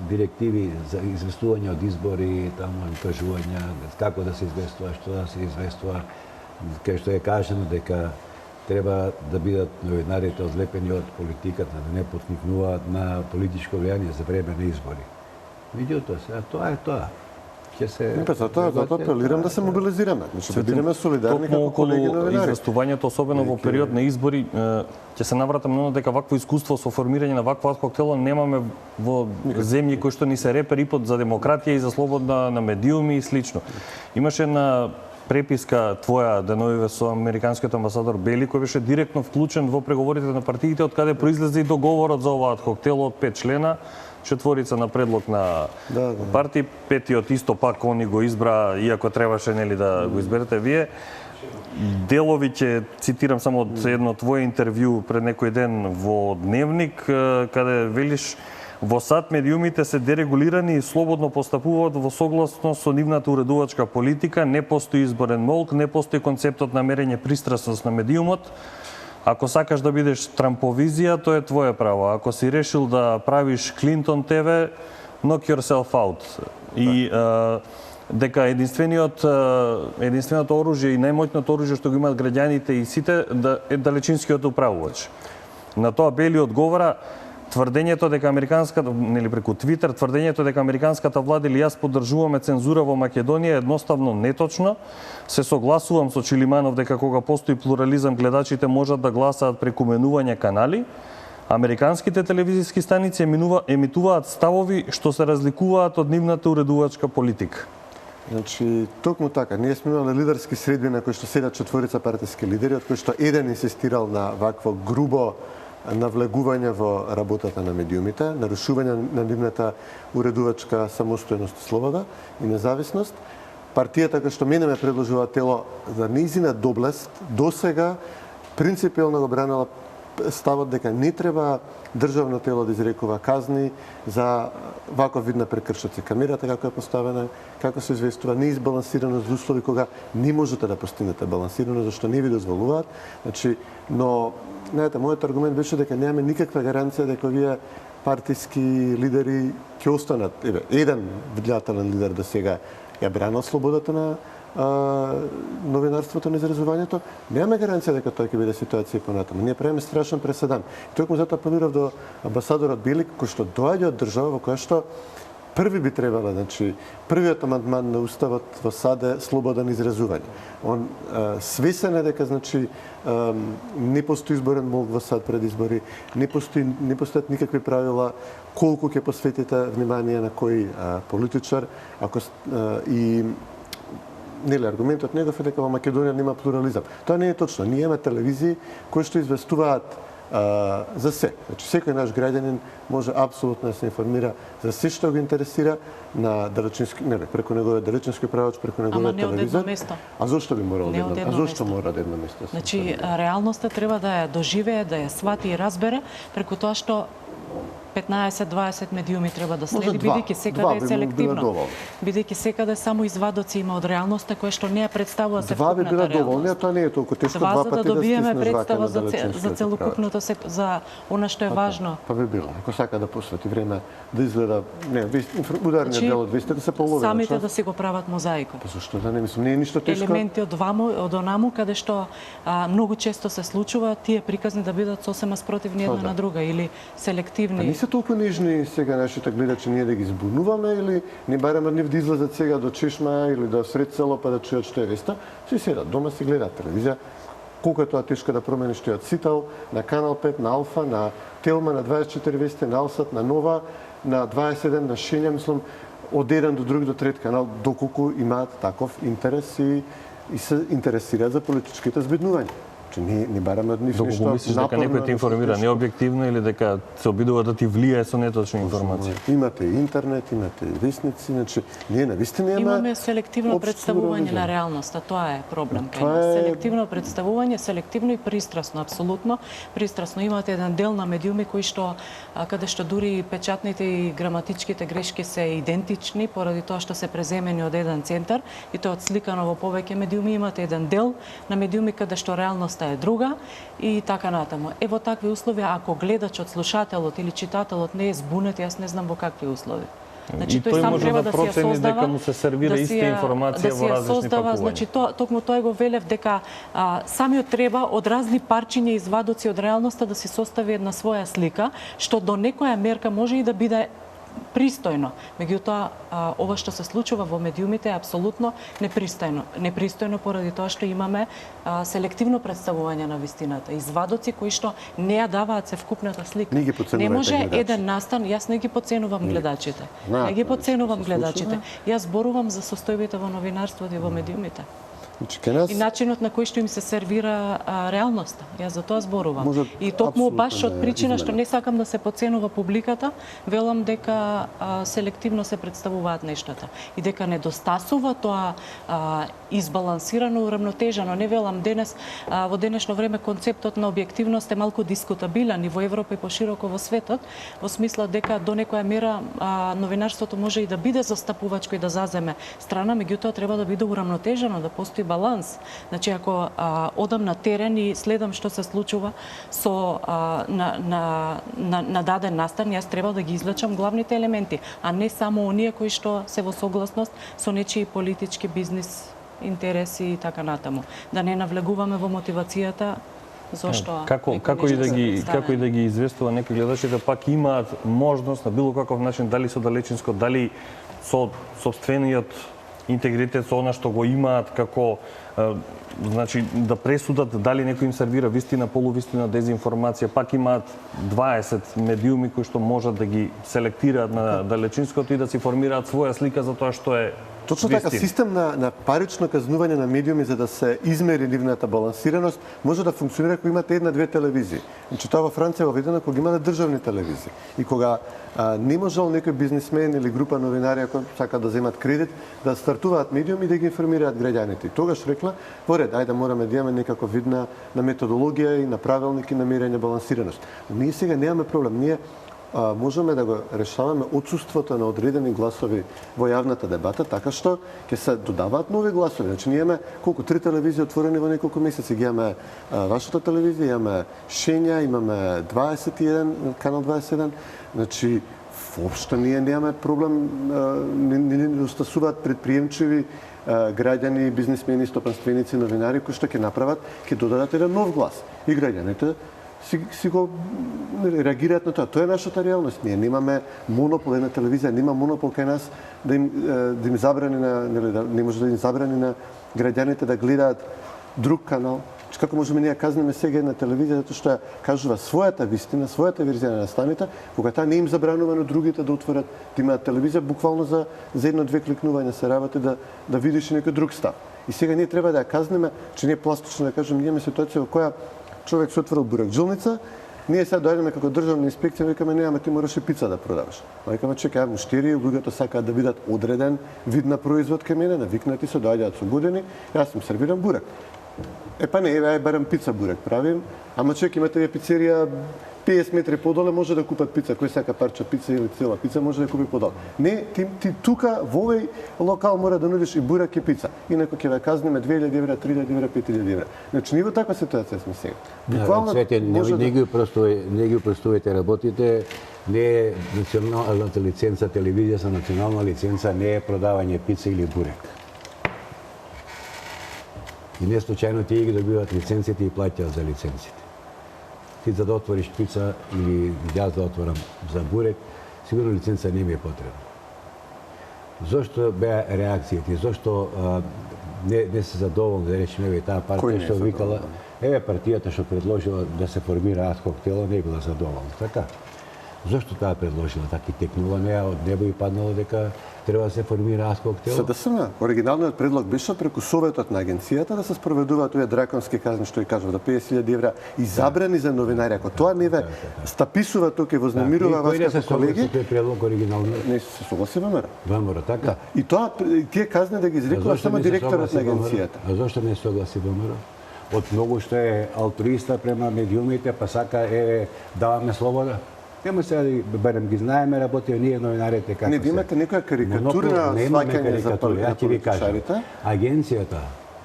директиви за известување од избори, таму кажувања, како да се известува, што да се известува, кај што е кажано дека треба да бидат новинарите одлепени од политиката, да не потникнуваат на политичко влијание за време на избори. Меѓутоа, тоа е тоа. ќе се... Па затоа апелирам да се мобилизираме. Значи да бидеме солидарни Токму како колеги околу новинари. известувањето, особено во период на избори, ќе се навратам на дека вакво искуство со формирање на вакво адхок тело немаме во земји кои што ни се репери под за демократија и за слободна на медиуми и слично. Имаше една преписка твоја деновиве со американскиот амбасадор Бели, кој беше директно вклучен во преговорите на партиите, од каде произлезе и договорот за ова адхок тело од 5 члена, 4 на предлог на партии, 5-тиот исто пак они го избра, иако требаше нели да го изберете вие. Делови ќе цитирам само од едно твое интервју пред некој ден во Дневник, каде велиш: во САД медиумите се дерегулирани и слободно постапуваат во согласно со нивната уредувачка политика, не постои изборен молк, не постои концептот на мерење пристрасност на медиумот. Ако сакаш да бидеш Трамповизија, тоа е твое право. Ако си решил да правиш Клинтон ТВ, knock yourself out. И дека единственото оружје и најмоќното оружје што го имаат граѓаните и сите е далечинскиот управувач. На тоа Бели одговара: тврдењето дека американската, нели преку Твитер, тврдењето дека американската влада или јас поддржуваме цензура во Македонија е едноставно неточно. Се согласувам со Чилиманов дека кога постои плурализам, гледачите можат да гласаат преку менување канали. Американските телевизиски станици емитуваат ставови што се разликуваат од нивната уредувачка политика. Значи, токму така, ние сме имали лидерски средби на кои што седат 4 партиски лидери, од кои што еден инсистирал на вакво грубо навлегување во работата на медиумите, нарушување на нивната уредувачка самостојност, слобода и независност. Партијата која што мене ме предложува тело за нејзина доблест, досега принципиелно го бранала ставот дека не треба државно тело да изрекува казни за ваков вид на прекршоци. Камерата како е поставена, како се известува, неизбалансирано за услови кога не можете да постигнете балансирано, зашто не ви дозволуваат. Значи, но знаете, мојот аргумент беше дека немаме никаква гаранција дека овие партиски лидери ќе останат. Еден влијателен лидер до сега ја бранал слободата на новинарството, на изразувањето. Немаме гаранција дека тоа ќе биде ситуација понатаму. Ние правиме страшен преседан. И токму затоа апелирав до амбасадорот Бели, кој што доаѓа од држава во која што први би требала, значи, првиот амандман на Уставот во САД е слобода на изразување. Он свесен е дека, значи, не постои изборен молк во САД пред избори, не постојат никакви правила колку ќе посветите внимание на кој политичар, и нели аргументот негов е дека во Македонија нема плурализам. Тоа не е точно. Ние имаме телевизии кои што известуваат за се. Значи, секој наш граѓанин може апсолутно да се информира за се што го интересира на далечински, преку неговиот далечински управач, преку неговиот телевизор. А зошто би морал да едно? А зошто мора да едно место? Значи, реалноста треба да ја доживее, да ја свати и разбере преку тоа што 15-20 медиуми треба да следи, бидејќи секаде е селективно. Бидејќи секаде само извадоци има од реалноста која што не ја представува целокупната реалност. Два би била доволни, а тоа не е толку тешко, два пати да добиеме представа за целокупното, за она што е важно. Па би било, ако сака да посвети време да изгледа, ударниот дел од вестите се половина. Самите да си го прават мозаикот. Па зашто да не мислам, не е ништо тешко. Елементи од онаму каде што многу често се случува тие приказни да бидат сосема спротивни една на друга или селективни. Не се толку нежни сега нашите гледачи, ние да ги збунуваме или не бараме нив да излезат сега до чешма или до сред село па да чујат што е веста, си седат дома, си гледаат телевизија. Колку е тоа тешко да промениш тој Цитал на Канал 5, на Алфа, на Телма, на 24 вести, на Алсат, на Нова, на 21, на Шења, мислам, од еден до друг до трет канал, доколку имаат таков интерес и се интересираат за политичките збеднувања. Не бараме од нив нешто. Доколку мислиш дека некој те информира необјективно или дека се обидува да ти влијае со неточна информација? Имате интернет, имате вестници, значи ние навистина имаме селективно представување на реалноста, тоа е проблем кај нас. Селективно представување, селективно и пристрасно, апсолутно пристрасно. Имате еден дел на медиуми кои што каде што дури печатните и граматичките грешки се идентични поради тоа што се преземени од еден центар и тоа отсликано во повеќе медиуми. Имате еден дел на медиуми каде што реалноста е друга и така натаму. Во такви услови, ако гледачот, слушателот или читателот не е збунет, јас не знам во какви услови. Значи тој сам треба да си ја создава, дека му се сервира иста информација во различни пакувања. Значи токму тоа го велев дека самиот треба од разни парчиња извадоци од реалноста да си состави една своја слика, што до некоја мерка може и да биде пристојно. Меѓутоа, ова што се случува во медиумите е апсолутно непристојно. Непристојно поради тоа што имаме селективно представување на вистината, извадоци кои што не ја даваат севкупната слика. Не ги подценувате Не може гледачите. еден настан, јас не ги подценувам гледачите. Не ги подценувам гледачите. Јас зборувам за состојбите во новинарството и во медиумите. Значи, кај нас И начинот на кој што им се сервира реалноста. Јас за тоа зборувам. Може И токму баш апсолутно од да причина што изменам. не сакам да се подценува публиката, велам дека селективно се представуваат нештата и дека недостасува тоа избалансирано, урамнотежано. Не велам денес во денешно време концептот на објективност е малку дискутабилен и во Европа и пошироко во светот, во смисла дека до некоја мера новинарството може и да биде застапувачко и да заземе страна, меѓутоа треба да биде урамнотежено, да постои баланс. Значи, ако одам на терен и следам што се случува со на даден настан, јас треба да ги извлечам главните елементи, а не само оние кои што се во согласност со нечии политички бизнис интереси и така натаму. Да не навлегуваме во мотивацијата зошто Како и да ги известува некои гледачите, пак имаат можност на било каков начин, дали со далечинско, дали со собствениот интегритет, со она што го имаат како значи да пресудат дали некој им сервира вистина, полувистина, дезинформација. Пак имаат 20 медиуми кои што можат да ги селектираат на далечинското и да си формираат своја слика за тоа што е Точно така, вистина. систем на парично казнување на медиуми за да се измери нивната балансираност може да функционира кога имате една-две телевизии. Значи тоа во Франција е воведено кога имате државни телевизии. И кога не можел некој бизнисмен или група новинари кои сакаат да земат кредит да стартуваат медиуми и да ги информираат граѓаните. И тогаш рекла, во ред, ајде мораме да имаме некако видна на методологија и на правилник и на мерење балансираност. Ние сега немаме проблем. Ние можеме да го решаваме отсуството на одредени гласови во јавната дебата, така што ќе се додаваат нови гласови. Значи, ние имаме колку 3 телевизии отворени во неколку месеци. Ги имаме вашата телевизија, имаме Шења, имаме 21, канал 21. Значи, воопшто ние немаме проблем, не недостасуваат предприемчиви граѓани, бизнисмени, стопанственици, новинари кои што ќе направат, ќе додадат еден нов глас. И граѓаните си го реагираат на тоа. Тоа е нашата реалност. Ние немаме монопол, една телевизија нема монопол кај нас да им забрани не може да им забрани на граѓаните да гледаат друг канал. Како можеме ние казнеме сега една телевизија затоа што кажува својата вистина, својата верзија на настаните, кога таа не им забранува на другите да отворат, да имаат телевизија буквално за едно-две кликнувања се работи да видиш некој друг став. И сега ние треба да ја казнеме, че не е пластично да кажем, ние имаме ситуација во која човек се отворил бурекджилница, ние сега доаѓаме како државна инспекција, викаме немаме, ти мораш и пица да продаваш. Викаме чекај, муштери, луѓето сакаат да видат одреден вид на производ кај мене, навикнати се, доаѓаат со години, јас им сервирам бурек. Па не, еве барем пица бурек правим, ама чек имате пицерија 50 метри подоле може да купат пица, кој сака парче пица или цела пица може да купи подоле. Не, ти тука во овој локал мора да нудиш и бурек и пица. Инаку ќе ве казниме 2000 евра, 3000 евра, 5000 евра. Значи ние во таква ситуација сме сега. Буквално не ги упростувајте работите, не е националната лиценца, телевизија со национална лиценца не е продавање пица или бурек. И не случајно тие ги добиваат лиценците и плаќаат за лиценците. Ти за да отвориш пица или јас да отворам за бурек, сигурно лиценца не ми е потребна. Зошто беа реакциите? Зошто не се задоволни да речеме еве таа партија што викала, еве партијата што предложила да се формира ад хок тело не била задоволна, така? Зошто таа предложила така текнува неа од небо и паднало дека треба да се формира ад хок тело? СДСМ, оригиналниот предлог беше преку советот на агенцијата да се спроведуваат овие драконски казни што и кажува до 50.000 евра и забрани за новинари. Ако тоа не ве стаписува тука и вознемирува вас како колеги, тој предлог оригиналниот? не се согласи ВМРО. ВМРО, така? И тоа тие казни да ги изрекува само директорот на агенцијата. А зошто не согласи ВМРО? Од многу што е алтруиста према медиумите, па сака даваме слобода. Нема сега да барем ги знаеме, работиме ние новинарите како Не, ви имате некоја карикатурна сваќање за Ја ќе ви кажам, агенцијата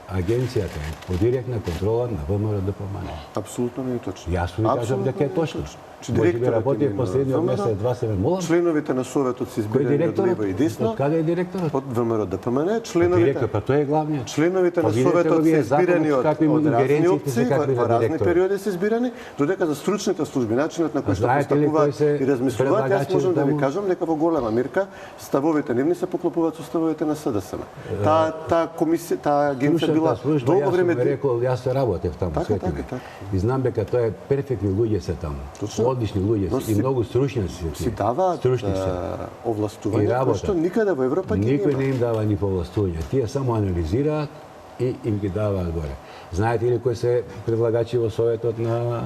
агенцијата е под директна контрола на ВМРО ДПМН. Апсолутно не е точно. Јас ви кажам дека е точно. Че Може би директорот работи им е последниот ВМРО, месец, два се молам. Членовите на Советот се Кој е избирани од директорот? лево и десно. Од каде е директорот? Од ВМРО ДПМН, Директор, членовите па тој е главниот. Членовите на Видете Советот ли се вие избирани законот какви од разни ингеренциите опции, се какви во на разни директор. периоди се избирани, додека за стручните служби, начинот на кој што знаете ли кои постапуваат се и размислуваат, јас предлагачи можам да ви таму? кажам дека во голема мирка ставовите нивни се поклопуваат со ставовите на СДСМ. Таа комисија, таа агенција била служба, долго јас време сум рекол, јас се работев таму, Така, свети така, ме. така. И знам дека тоа е перфектни луѓе се таму. Точно. Одлични луѓе Но се и си- многу стручњаци се си тие. даваат Стручни се. И овластувања кои работа. што никаде во Европа ги Никој нема. не им дава ни повластување. Тие само анализираат и им ги даваат горе. Знаете ли кои се предлагачи во советот на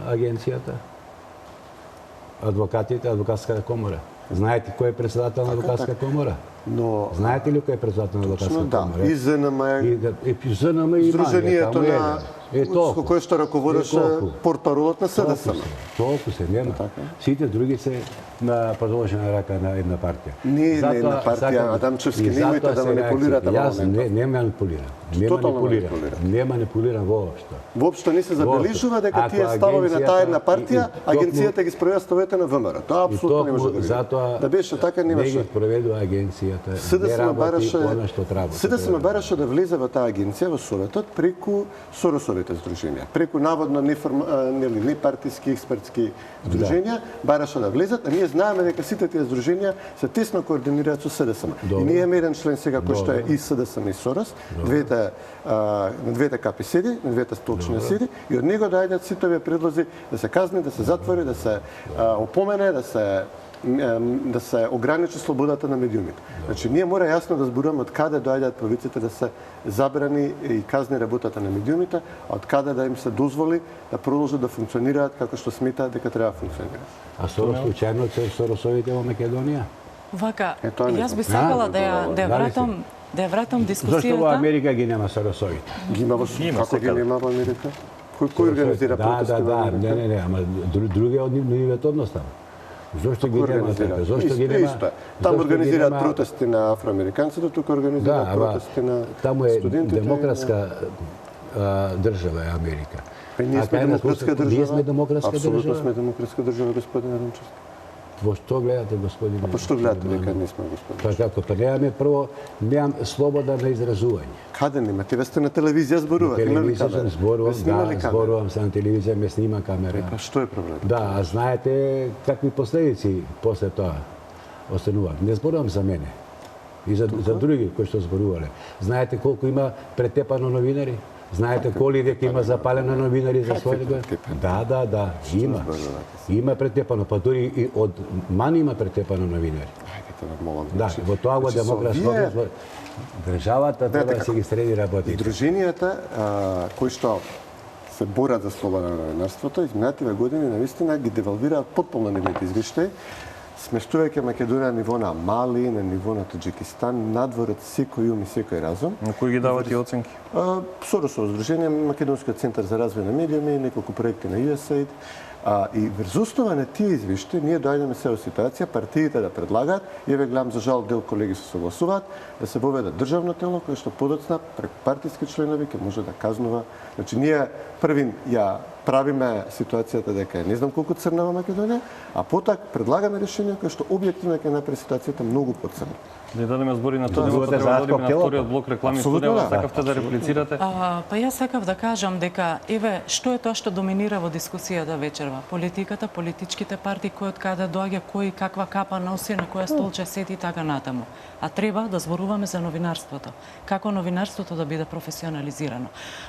агенцијата? Адвокатите, адвокатската комора. Знаете кој е председател на адвокатска комора? Но Знаете ли кој е председател на точно адвокатска да, комора? и ЗНМ е И ЗНМ и Сдруженијето на толку. кој што раководеше портпаролот на СДСМ. Толку се нема. Сите други се на продолжена рака на една партија. Не, не една партија, сакам- Адамчевски, и немојте затоа да се манипулирате реакциите. во Јас моментот. не манипулирам. Не Тотално манипулирам. манипулирате. Не манипулирам воопшто. Воопшто не се забележува дека Ако тие ставови на таа една агенцијата партија, и токму- агенцијата ги спроведа ставовите на ВМРО. Тоа И апсолутно не може да токму биде. затоа Да беше така не немаше. ги проведува агенцијата. Не СДСМ работи бараше она што треба. СДСМ бараше да влезе во таа агенција во Советот преку Соросовите здруженија, преку наводно непартиски експертски здруженија, бараше да влезат, а ние знаеме дека сите тие здруженија се тесно координираат со СДСМ. И Добро. ние имаме еден член сега кој што е Добро. и СДСМ и Сорос, на двете капи седи, на двете столчина седи и од него доаѓаат сите овие предлози да се казни, да се затвори, да се опомене, да се ограничи слободата на медиумите. Значи, ние мора јасно да зборуваме од каде доаѓаат повиците да се забрани и казни работата на медиумите, а од каде да им се дозволи да продолжат да функционираат како што сметаат дека треба да функционираат. А Сорос случајно се Соросовите во Македонија? Вака, тоа не јас знам. би сакала да Дали ја вратам Зошто во дискусијата. Америка ги нема Соросовите? Ги има во Има како ги секаде. нема во Америка? Кој организира протести во Да, Америка? не, ама други од нивните одноставно. Зошто ги Кој нема организира? така? Зошто ги нема? Исто е. Там зошто ги организираат нема- протести на афроамериканците, тука Да, организираат ама протести на таму е студентите. демократска држава е Америка. Ние А сме кај нас демократска држава. Ние сме демократска Апсолутно држава. сме демократска држава, господин Адамчевски. Во што гледате, господине? Па што гледате дека не сме, господин? Па како, па немаме прво, немам слобода на изразување. Каде нема? Ти весте на телевизија зборувате, има ли Телевизија камера? сум зборувам, Ве снима ли да, камера? зборувам се на телевизија, ме снима камера. Па што е проблем? Да, а знаете какви последици после тоа остануваат. Не зборувам за мене. И за други кои што зборувале. Знаете колку има претепано новинари? Знаете коли дека има запалено новинари за своите претепано? Да, има. зборувате? Има претепано, па дури и од мани има претепано новинари. Ајде те молам. Да, во тоа во Значи, со демократско овие државата треба да како? се ги среди работи. Издруженијата кои што се борат за слобода на новинарството, изминативе години навистина ги девалвираат потполно нивните извештаи, смештувајќи Македонија на ниво на Мали, на ниво на Таџикистан, надвор од секој ум и секој разум. На кои ги дават и оценки? Соросово здружение, Македонскиот центар за развој на медиуми, неколку проекти на USAID. И врз основа на тие извишти, ние доаѓаме се во ситуација партиите да предлагаат, и еве гледам за жал дел колеги се согласуваат, да се воведе државно тело кое што подоцна преку партиски членови ќе може да казнува. Значи ние првин ја правиме ситуацијата дека е не знам колку црна во Македонија, а потак предлагаме решение кое што објективно ќе направи ситуацијата многу поцрна. Да дадеме збори на тоа, Тоа треба за да одиме на коктелот. вториот блок реклами. Апсолутно Студио, да. сакавте да реплицирате? Па јас сакав да кажам дека еве што е тоа што доминира во дискусијата вечерва. Политиката, политичките партии, кој од каде доаѓа, кој каква капа носи, на која столче седи и така натаму. А треба да зборуваме за новинарството. Како новинарството да биде професионализирано.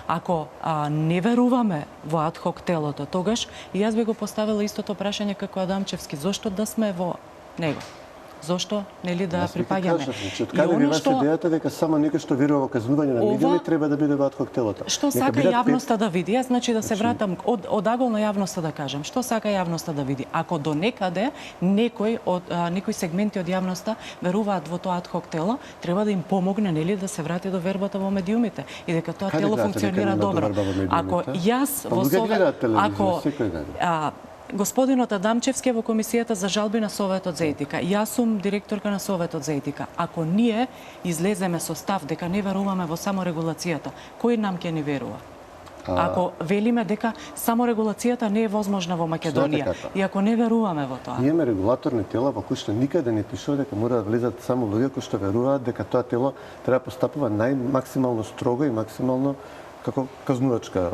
Ако не веруваме во адхок телото, тогаш и јас би го поставила истото прашање како Адамчевски, зошто да сме во него? Зошто нели да припаѓаме? Значи, од каде ви вас идејата дека само некој што верува во казнување на медиуми треба да биде во адхок телото? Што Нека сака бидат јавноста да види? Јас значи да се вратам од агол на јавноста да кажам. Што сака јавноста да види? Ако до некаде некои сегменти од јавноста веруваат во тоа адхок тело, треба да им помогне нели да се врати до вербата во медиумите и дека тоа Каде тело гледате дека функционира нема добро. верба во медиумите? Ако јас Па во луѓе гледаат телевизија ако секој ден. Господинот Адамчевски е во Комисијата за жалби на Советот за етика. Јас сум директорка на Советот за етика. Ако ние излеземе со став дека не веруваме во саморегулацијата, кој нам ќе не верува? Ако велиме дека саморегулацијата не е возможна во Македонија и ако не веруваме во тоа. Ние имаме регулаторни тела во кои што никаде не пишува дека мора да влезат само луѓе кои што веруваат дека тоа тело треба да постапува максимално строго и максимално како казнувачка,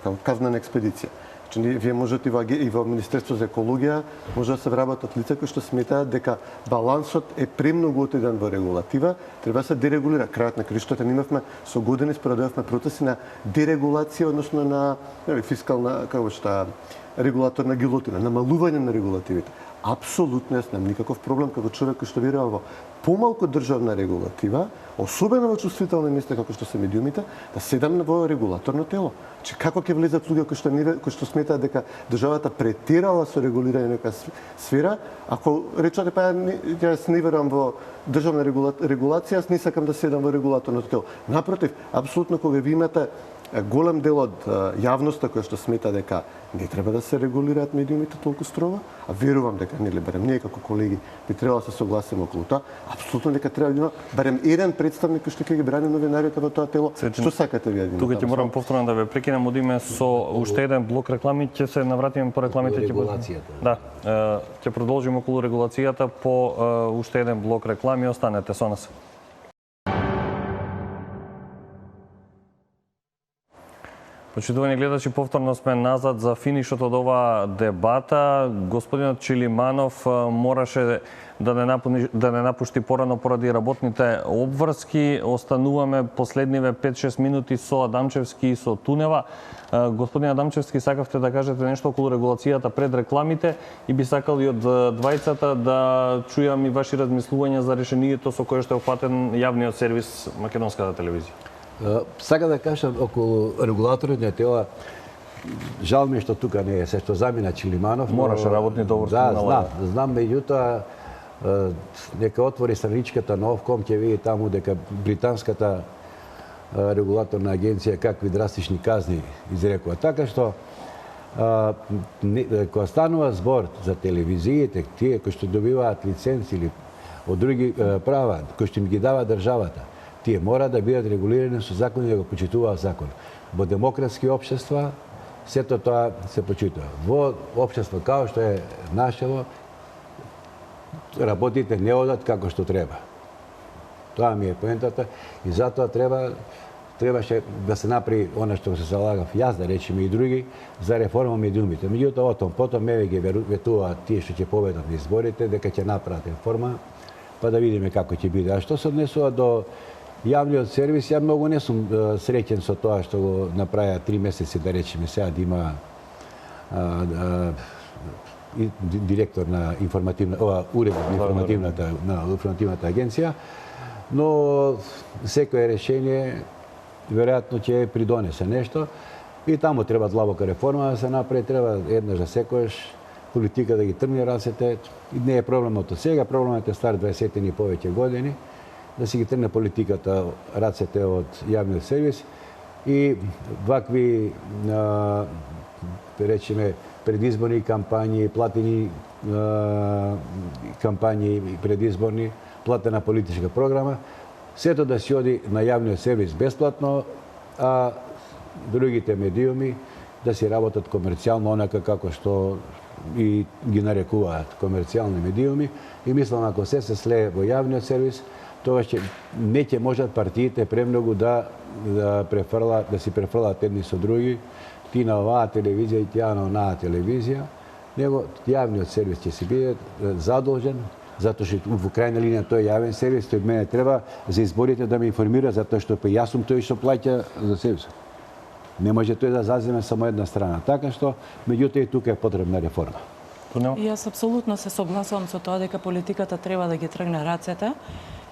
како казнена експедиција. Значи, вие можете и во Министерство за екологија може да се вработат лица кои што сметаат дека балансот е премногу отиден во регулатива, треба да се дерегулира. Крајот на криштата имавме со години спроведувавме процеси на дерегулација, односно на фискална како што регулаторна гилотина, намалување на регулативите. Апсолутно јас немам никаков проблем како човек кој што верува во помалку државна регулатива, особено во чувствителни места како што се медиумите, да седам во регулаторно тело. Че како ќе влезат луѓе кои што сметаат дека државата претерала со регулирање на некоја сфера, ако речете па јас не верувам во државна регулација, јас не сакам да седам во регулаторно тело. Напротив, апсолутно кога ви имате голем дел од јавноста која што смета дека не треба да се регулираат медиумите толку строго, а верувам дека барем ние како колеги би требало да се согласиме околу тоа, апсолутно дека треба да има барем еден представник кој што ќе ги брани новинарите во тоа тело. Што сакате вие? Тука ќе морам повторно да ве прекинам, одиме со уште еден блок реклами, ќе се навратиме по рекламите. Да, ќе продолжиме околу регулацијата по уште еден блок реклами, останете со нас. Почитувани гледачи, повторно сме назад за финишот од оваа дебата. Господинот Чилиманов мораше да не напушти порано поради работните обврски. Остануваме последниве 5-6 минути со Адамчевски и со Тунева. Господин Адамчевски, сакавте да кажете нешто околу регулацијата пред рекламите и би сакал и од двајцата да чујам и ваши размислувања за решението со кое што е опфатен јавниот сервис Македонската телевизија. Сака да кажам околу регулаторните тела, жал ми што тука не е, се што замина Чилиманов. Мораше работните обврски да знам, меѓутоа нека отвори страничката на Овком, ќе види таму дека британската регулаторна агенција какви драстични казни изрекува. Така што кога станува збор за телевизиите, тие кои што добиваат лиценци или од други права, кои што им ги дава државата, тие мора да бидат регулирани со закон и да го почитуваат закон. Во демократски општества сето тоа се почитува. Во општество као што е нашево, работите не одат како што треба. Тоа ми е поентата и затоа требаше да се направи она што се залагав јас, да речеме и други, за реформа медиумите. Меѓутоа, потом еве ги ветуваат тие што ќе победат на изборите, дека ќе направат реформа, па да видиме како ќе биде. А што се однесува до јавниот сервис, ја многу не сум среќен со тоа што го направија 3 месеци, да речеме сега да има директор на уредот на информативната агенција, но секое решение веројатно ќе придонесе нешто и таму треба длабока реформа да се направи, треба еднаш за секојаш политика да ги тргне рацете. Не е проблемот од сега, проблемот е стар 20 и повеќе години, да си ги тргне политиката рацете од јавниот сервис и вакви речеме предизборни кампањи, платени кампањи предизборни, платена политичка програма, сето да си оди на јавниот сервис бесплатно, а другите медиуми да си работат комерцијално, онака како што и ги нарекуваат комерцијални медиуми. И мислам, ако се слее во јавниот сервис, тоа не ќе можат партиите премногу да си префрлат едни со други, ти на оваа телевизија и тја на онаа телевизија, него јавниот сервис ќе си биде задолжен, затоа што во крајна линија тој јавен сервис, тој мене треба за изборите да ме информира, затоа што јас сум тој што плаќа за сервис. Не може тој да заземе само една страна. Така што, меѓутоа и тука е потребна реформа. Јас апсолутно се согласувам со тоа дека политиката треба да ги тргне рацете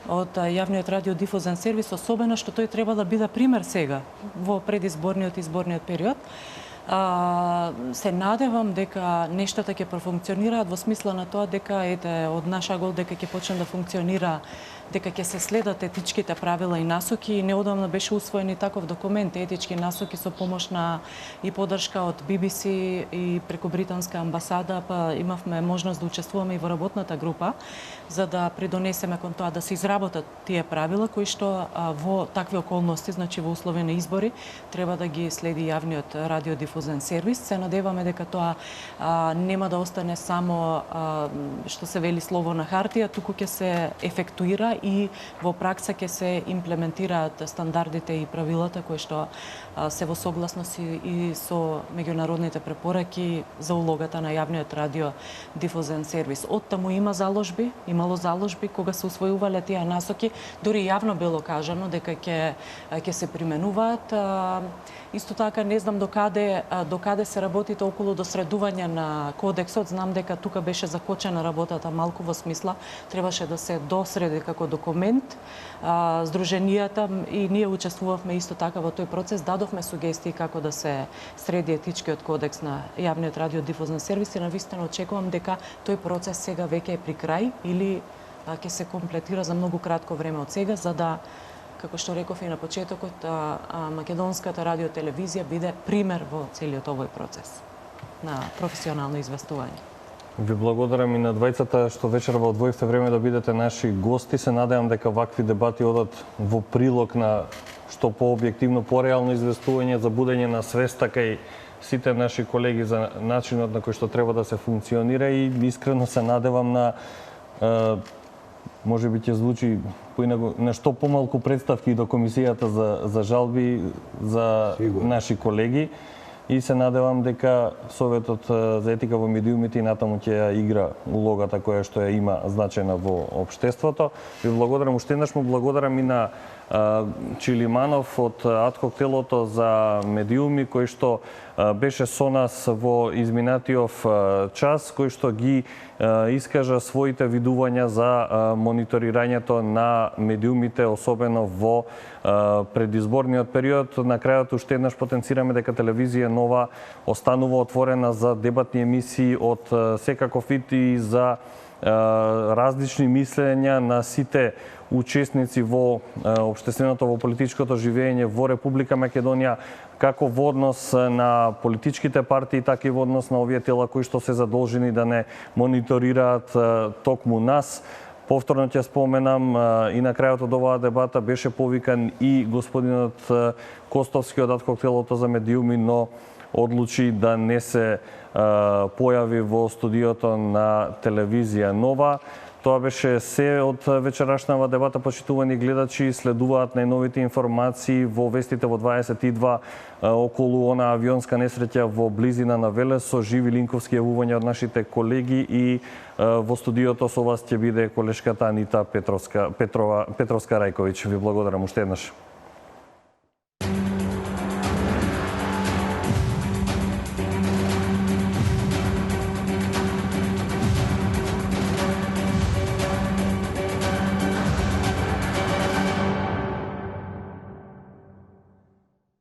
од јавниот радиодифузен сервис, особено што тој треба да биде пример сега во предизборниот и изборниот период. Се надевам дека нештата ќе профункционираат во смисла на тоа дека од наша гол дека ќе почне да функционира, дека ќе се следат етичките правила и насоки, и неодамна беше усвоен и таков документ, етички насоки со помош на и поддршка од BBC и преку британска амбасада, па имавме можност да учествуваме и во работната група за да придонесеме кон тоа да се изработат тие правила кои што во такви околности, значи во услови на избори, треба да ги следи јавниот радиодифузен сервис. Се надеваме дека тоа нема да остане само што се вели слово на хартија, туку ќе се ефектуира и во пракса ќе се имплементираат стандардите и правилата кои што се во согласност и со меѓународните препораки за улогата на јавниот радиодифузен сервис. Оттаму имало заложби кога се усвојувале тие насоки, дури јавно било кажано дека ќе се применуваат. Исто така не знам докаде се работите околу досредување на кодексот. Знам дека тука беше закочена работата малку во смисла требаше да се досреди како документ. Здруженијата и ние учествувавме исто така во тој процес, дадовме сугестии како да се среди етичкиот кодекс на јавниот радиодифузен сервис и навистина очекувам дека тој процес сега веќе е при крај или ќе се комплетира за многу кратко време од сега, за да, како што реков и на почетокот, македонската радиотелевизија биде пример во целиот овој процес на професионално известување. Ви благодарам и на двајцата што вечерва одвоивте време да бидете наши гости. Се надевам дека вакви дебати одат во прилог на што пообјективно, пореално известување за будење на свеста кај сите наши колеги за начинот на кој што треба да се функционира и искрено се надевам на може би ќе звучи поинаку нешто помалку представки до комисијата за жалби за наши колеги и се надевам дека Советот за етика во медиумите и натаму ќе ја игра улогата која што ја има значајна во општеството. Ви благодарам уште еднаш, му благодарам и на Чилиманов од Адхок телото за медиуми кој што беше со нас во изминатиот час, кој што ги искажа своите видувања за мониторирањето на медиумите, особено во предизборниот период. На крајот уште еднаш потенцираме дека телевизија Нова останува отворена за дебатни емисии од секаков вид и за различни мислења на сите учесници во општественото, во политичкото живење во Република Македонија, како во однос на политичките партии, така и во однос на овие тела кои што се задолжени да не мониторираат токму нас. Повторно ќе споменам и на крајот од оваа дебата беше повикан и господинот Костовски од Адхок телото за медиуми, но одлучи да не се појави во студиото на телевизија Нова. Тоа беше се од вечерашнава дебата, почитувани гледачи. Следуваат најновите информации во вестите во 22 околу она авионска несреќа во близина на Велес со живи линковски јавувања од нашите колеги и во студиото со вас ќе биде колешката Анита Петровска Рајковиќ. Ви благодарам уште еднаш.